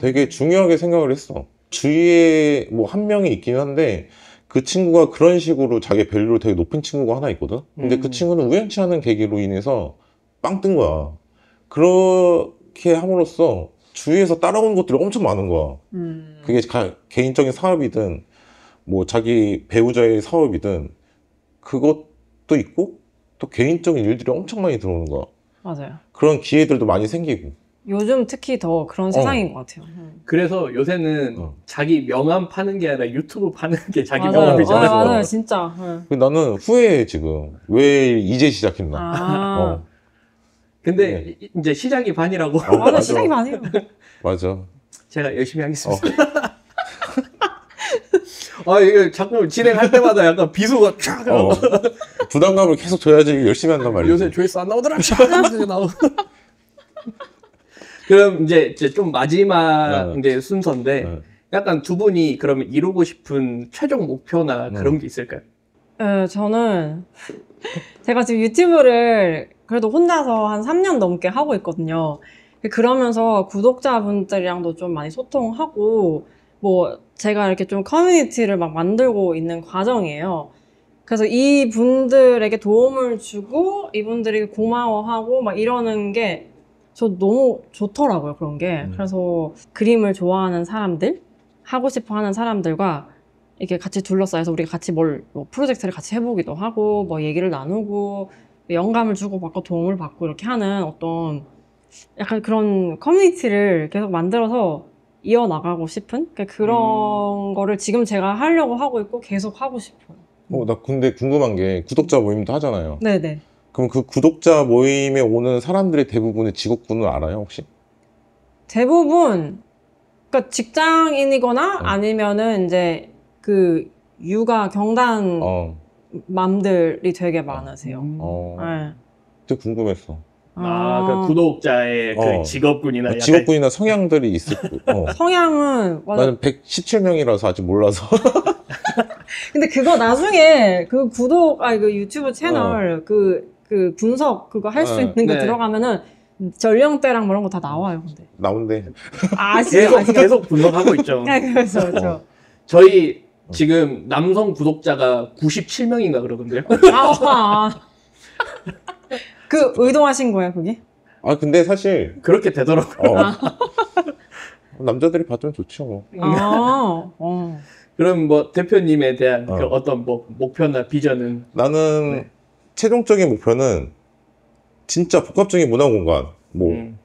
되게 중요하게 생각을 했어. 주위에 뭐 한 명이 있긴 한데 그 친구가 그런 식으로 자기 밸류를 되게 높인 친구가 하나 있거든. 근데 그 친구는 우연치 않은 계기로 인해서 빵 뜬 거야. 그렇게 함으로써 주위에서 따라오는 것들이 엄청 많은 거야. 그게 개인적인 사업이든 뭐 자기 배우자의 사업이든 그것도 있고 또 개인적인 일들이 엄청 많이 들어오는 거야. 맞아요. 그런 기회들도 많이 생기고. 요즘 특히 더 그런 세상인 것 같아요. 그래서 요새는 자기 명함 파는 게 아니라 유튜브 파는 게 자기 맞아요. 명함이잖아요. 맞아요, 진짜. 나는 후회해 지금. 왜 이제 시작했나. 근데 이제 시작이 반이라고. 맞아, 시작이 많아요. 맞아. 제가 열심히 하겠습니다. 이거 자꾸 진행할 때마다 약간 비수가 쫙 부담감을 계속 줘야지 열심히 한단 말이지. 요새 조회수 안 나오더라. 쫙 나오고. 그럼 이제 좀 마지막 이제 순서인데 약간 두 분이 그러면 이루고 싶은 최종 목표나 그런 게 있을까요? 저는 제가 지금 유튜브를 그래도 혼자서 한 3년 넘게 하고 있거든요. 그러면서 구독자분들이랑도 좀 많이 소통하고 뭐 제가 이렇게 좀 커뮤니티를 막 만들고 있는 과정이에요. 그래서 이분들에게 도움을 주고 이분들에게 고마워하고 막 이러는 게 저 너무 좋더라고요, 그런 게. 그래서 그림을 좋아하는 사람들, 하고 싶어 하는 사람들과 이렇게 같이 둘러싸여서 우리가 같이 뭐 프로젝트를 같이 해보기도 하고 뭐 얘기를 나누고 영감을 주고받고 도움을 받고 이렇게 하는 어떤 약간 그런 커뮤니티를 계속 만들어서 이어나가고 싶은 그런 거를 지금 제가 하려고 하고 있고 계속 하고 싶어요. 나 근데 궁금한 게 구독자 모임도 하잖아요. 네네. 그럼 그 구독자 모임에 오는 사람들의 대부분의 직업군을 알아요, 혹시? 대부분 그러니까 직장인이거나 아니면은 이제 그 육아 경단 맘들이 되게 많으세요. 네. 되게 궁금했어. 그 구독자의 그 직업군이나 약간 직업군이나 성향들이 있을 성향은 나는 117명이라서 아직 몰라서. 근데 그거 나중에 그 그 유튜브 채널 그 분석 그거 할 수 있는 거 네. 들어가면은 전령대랑 그런 거 다 나와요. 근데 나온대. 계속 분석하고 있죠. 네, 그렇죠. 저희 지금 남성 구독자가 97명인가 그러던데요. 그 의도하신 거예요, 그게? 근데 사실 그렇게 되더라고요. 남자들이 받으면 좋죠. 그럼 뭐 대표님에 대한 그 어떤 뭐 목표나 비전은? 나는 최종적인 목표는 진짜 복합적인 문화 공간.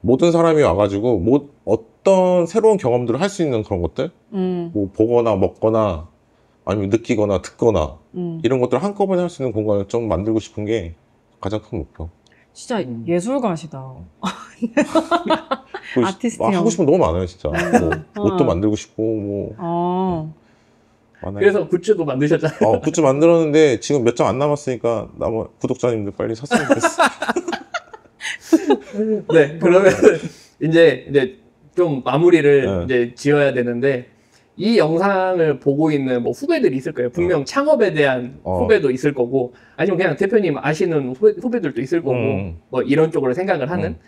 모든 사람이 와가지고 어떤 새로운 경험들을 할 수 있는 그런 것들, 뭐 보거나 먹거나 아니면 느끼거나 듣거나 이런 것들을 한꺼번에 할 수 있는 공간을 좀 만들고 싶은 게 가장 큰 목표. 진짜 예술가시다. 아티스트형. 하고 싶은 거 너무 많아요, 진짜. 옷도 만들고 싶고, 많아요. 그래서 굿즈도 만드셨잖아요. 굿즈 만들었는데 지금 몇 장 안 남았으니까 구독자님들 빨리 샀으면 좋겠어. 네, 그러면 이제 좀 마무리를 이제 지어야 되는데, 이 영상을 보고 있는 뭐 후배들이 있을 거예요. 분명 창업에 대한 후배도 있을 거고, 아니면 그냥 대표님 아시는 후배들도 있을 거고, 뭐 이런 쪽으로 생각을 하는,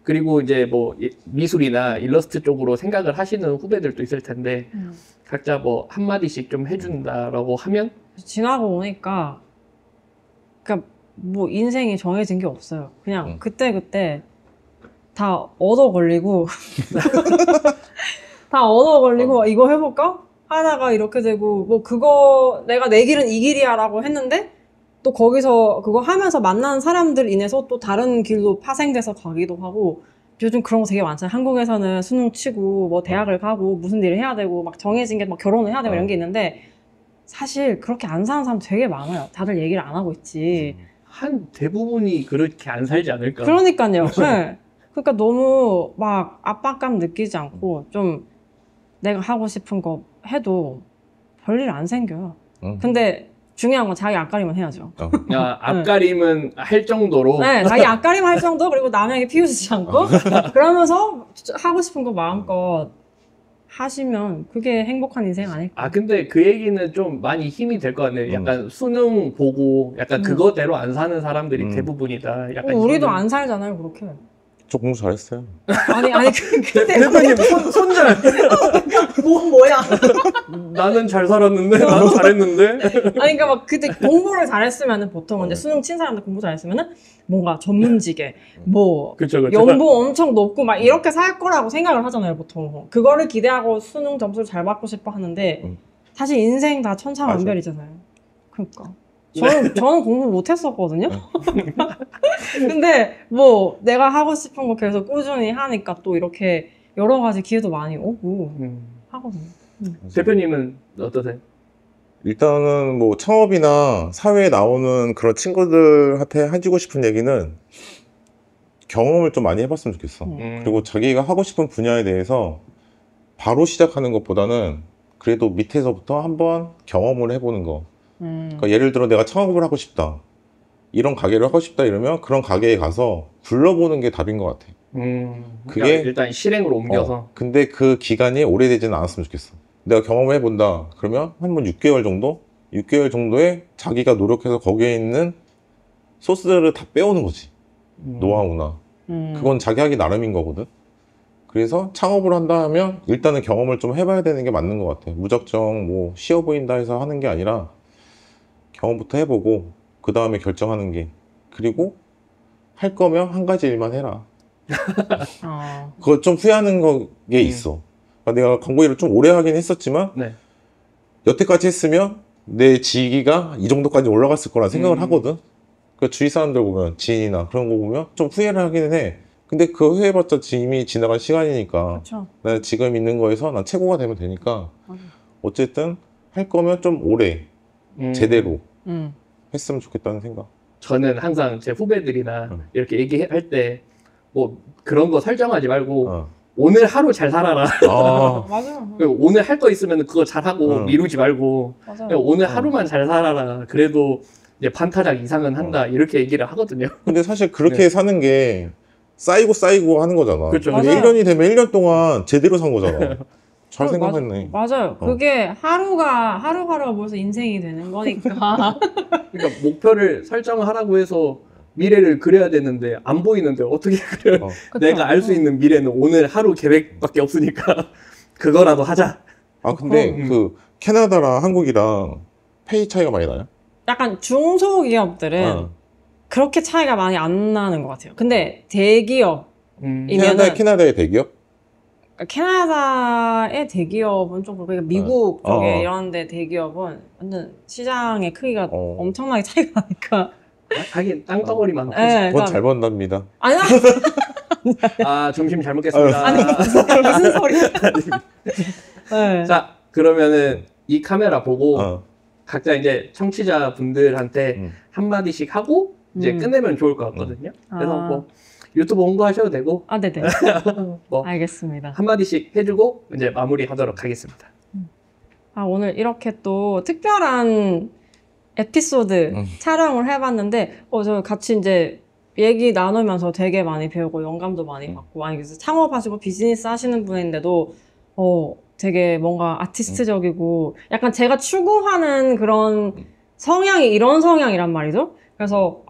그리고 이제 뭐 미술이나 일러스트 쪽으로 생각을 하시는 후배들도 있을 텐데, 각자 뭐 한마디씩 좀 해준다라고 하면? 지나고 오니까, 그러니까 뭐 인생이 정해진 게 없어요. 그냥 그때그때 다 얻어 걸리고, 다 얻어 걸리고 이거 해볼까? 하다가 이렇게 되고 뭐 그거 내가 내 길은 이 길이야 라고 했는데 또 거기서 그거 하면서 만난 사람들 인해서 또 다른 길로 파생돼서 가기도 하고 요즘 그런 거 되게 많잖아요. 한국에서는 수능 치고 뭐 대학을 가고 무슨 일을 해야 되고 막 정해진 게 막 결혼을 해야 되고 이런 게 있는데 사실 그렇게 안 사는 사람 되게 많아요. 다들 얘기를 안 하고 있지. 한 대부분이 그렇게 안 살지 않을까? 그러니까요. 네. 그러니까 너무 막 압박감 느끼지 않고 좀 내가 하고 싶은 거 해도 별일 안 생겨요. 근데 중요한 건 자기 앞가림은 해야죠. 앞가림은 할 정도로. 네, 자기 앞가림 할 정도, 그리고 남에게 피우지 않고, 그러면서 하고 싶은 거 마음껏 하시면 그게 행복한 인생 아닐까. 근데 그 얘기는 좀 많이 힘이 될 것 같네요. 약간 수능 보고 약간 그거대로 안 사는 사람들이 대부분이다. 약간 우리도 안 살잖아요, 그렇게. 저 공부 잘했어요. 아니, 근데. 대표님, 손절! 뭐야? 나는 잘 살았는데? 나는 잘했는데? 아니, 그러니까 막 그때 공부를 잘했으면은 보통은 이제 수능 친 사람들 공부 잘했으면은 뭔가 전문직에 뭐 그쵸. 연봉 엄청 높고 막 이렇게 살 거라고 생각을 하잖아요, 보통. 그거를 기대하고 수능 점수를 잘 받고 싶어 하는데 사실 인생 다 천차만별이잖아요. 그러니까. 저는 공부 못 했었거든요. 근데 뭐 내가 하고 싶은 거 계속 꾸준히 하니까 또 이렇게 여러 가지 기회도 많이 오고 하거든요. 대표님은 어떠세요? 일단은 뭐 창업이나 사회에 나오는 그런 친구들한테 해주고 싶은 얘기는 경험을 좀 많이 해봤으면 좋겠어. 그리고 자기가 하고 싶은 분야에 대해서 바로 시작하는 것보다는 그래도 밑에서부터 한번 경험을 해보는 거. 그러니까 예를 들어 내가 창업을 하고 싶다, 이런 가게를 하고 싶다 이러면 그런 가게에 가서 굴러보는 게 답인 것 같아. 그게 일단 실행으로 옮겨서. 근데 그 기간이 오래되지는 않았으면 좋겠어. 내가 경험을 해본다 그러면 한 6개월 정도? 6개월 정도에 자기가 노력해서 거기에 있는 소스들을 다 빼오는 거지. 노하우나 그건 자기 하기 나름인 거거든. 그래서 창업을 한다 하면 일단은 경험을 좀 해봐야 되는 게 맞는 것 같아. 무작정 뭐 쉬워 보인다 해서 하는 게 아니라 경험부터 해보고 그 다음에 결정하는 게, 그리고 할 거면 한 가지 일만 해라. 그거 좀 후회하는 게 있어. 그러니까 내가 광고 일을 좀 오래 하긴 했었지만 여태까지 했으면 내 지위가 이 정도까지 올라갔을 거라 생각을 하거든. 그 주위 사람들 보면 지인이나 그런 거 보면 좀 후회를 하기는 해. 근데 그 후회봤자 이미 지나간 시간이니까 그쵸. 난 지금 있는 거에서 난 최고가 되면 되니까 맞아. 어쨌든 할 거면 좀 오래 제대로 했으면 좋겠다는 생각. 저는 항상 제 후배들이나 응. 이렇게 얘기할 때 뭐 그런 거 설정하지 말고 어. 오늘 하루 잘 살아라. 아, 맞아요. 그리고 오늘 할 거 있으면 그거 잘하고 응. 미루지 말고 맞아요. 그냥 오늘 하루만 잘 살아라. 그래도 이제 반타작 이상은 한다. 이렇게 얘기를 하거든요. 근데 사실 그렇게 네. 사는 게 쌓이고 하는 거잖아. 그렇죠. 근데 맞아요. 1년이 되면 1년 동안 제대로 산 거잖아. 잘 생각했네. 맞아요. 어. 그게 하루하루가 벌써 인생이 되는 거니까. 그러니까 목표를 설정하라고 해서 미래를 그려야 되는데 안 보이는데 어떻게 그려? 어. 내가 알 수 있는 미래는 오늘 하루 계획밖에 없으니까 그거라도 하자. 아, 근데 그 캐나다랑 한국이랑 페이 차이가 많이 나요? 약간 중소기업들은 어. 그렇게 차이가 많이 안 나는 것 같아요. 근데 대기업, 캐나다의 대기업? 그러니까 캐나다의 대기업은 좀 그러니까 미국 어. 쪽에 어. 이런 데 대기업은 완전 시장의 크기가 어. 엄청나게 차이가 나니까. 하긴 땅덩어리 많고. 네, 돈 잘 번답니다. 아니, 아 점심 잘 먹겠습니다. 무슨 소리야. 네. 자 그러면은 이 카메라 보고 어. 각자 이제 청취자분들한테 한마디씩 하고 이제 끝내면 좋을 것 같거든요. 그래서 아. 뭐 유튜브 홍보하셔도 되고 아, 네네. 뭐 알겠습니다. 한마디씩 해주고 이제 마무리하도록 하겠습니다. 아, 오늘 이렇게 또 특별한 에피소드 촬영을 해봤는데, 저 같이 이제 얘기 나누면서 되게 많이 배우고 영감도 많이 받고, 아니, 그래서 창업하시고 비즈니스 하시는 분인데도, 되게 뭔가 아티스트적이고, 약간 제가 추구하는 그런 성향이 이런 성향이란 말이죠. 그래서,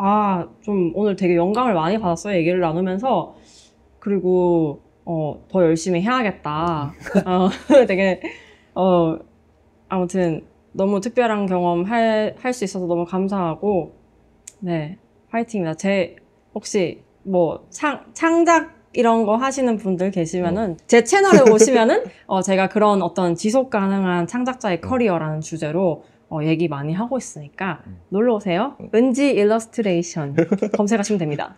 좀 오늘 되게 영감을 많이 받았어요. 얘기를 나누면서. 그리고, 더 열심히 해야겠다. 되게, 아무튼, 너무 특별한 경험 할 수 있어서 너무 감사하고, 네, 화이팅입니다. 혹시 뭐, 창작 이런 거 하시는 분들 계시면은, 제 채널에 오시면은, 제가 그런 어떤 지속 가능한 창작자의 커리어라는 주제로, 얘기 많이 하고 있으니까, 놀러 오세요. 은지 일러스트레이션 검색하시면 됩니다.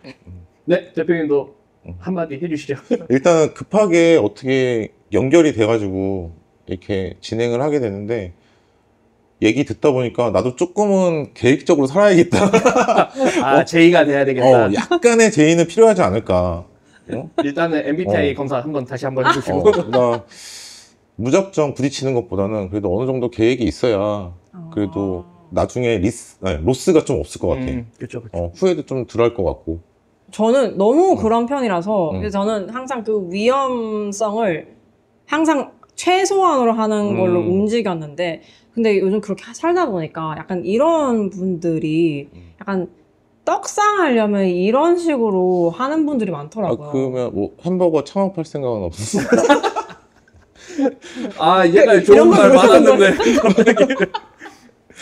네 대표님도 한마디 해주시죠. 일단 급하게 어떻게 연결이 돼가지고 이렇게 진행을 하게 되는데 얘기 듣다 보니까 나도 조금은 계획적으로 살아야겠다. 제의가 돼야 되겠다. 약간의 제의는 필요하지 않을까. 일단은 MBTI 검사 다시 한번 해주시고. 나 무작정 부딪히는 것보다는 그래도 어느 정도 계획이 있어야 그래도 나중에 로스가 좀 없을 것 같아. 그렇죠. 후회도 좀 덜 할 것 같고. 저는 너무 그런 편이라서, 그래서 저는 항상 그 위험성을 항상 최소한으로 하는 걸로 움직였는데, 근데 요즘 그렇게 살다 보니까 약간 이런 분들이 약간 떡상하려면 이런 식으로 하는 분들이 많더라고요. 그러면 뭐 햄버거 창업할 생각은 없었어? 얘가 좋은 말 많았는데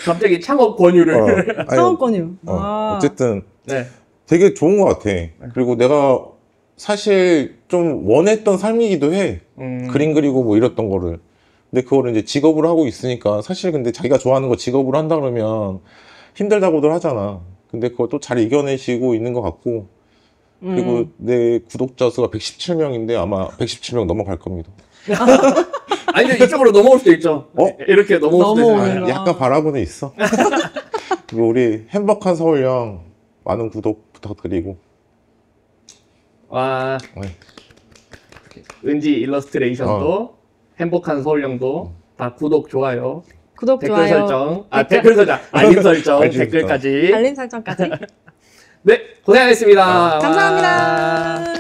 갑자기 창업 권유를. 창업 권유. 어쨌든 네. 되게 좋은 것 같아. 그리고 내가 사실 좀 원했던 삶이기도 해. 그림 그리고 뭐 이랬던 거를. 근데 그거를 이제 직업으로 하고 있으니까 사실 근데 자기가 좋아하는 거 직업으로 한다 그러면 힘들다고들 하잖아. 근데 그걸 또 잘 이겨내시고 있는 것 같고. 그리고 내 구독자 수가 117명인데 아마 117명 넘어갈 겁니다. 아니 이쪽으로 넘어올 수도 있죠. 이렇게 넘어올 수도 있어요. 약간 바라고는 있어. 그리고 우리 행복한 서울형 많은 구독 부탁드리고. 와 은지 일러스트레이션도 행복한 서울형도 다 구독 좋아요. 구독, 댓글 좋아요. 설정, 댓글 설정, 알림 설정, 댓글까지. 알림 설정까지. 네, 고생하셨습니다. 감사합니다.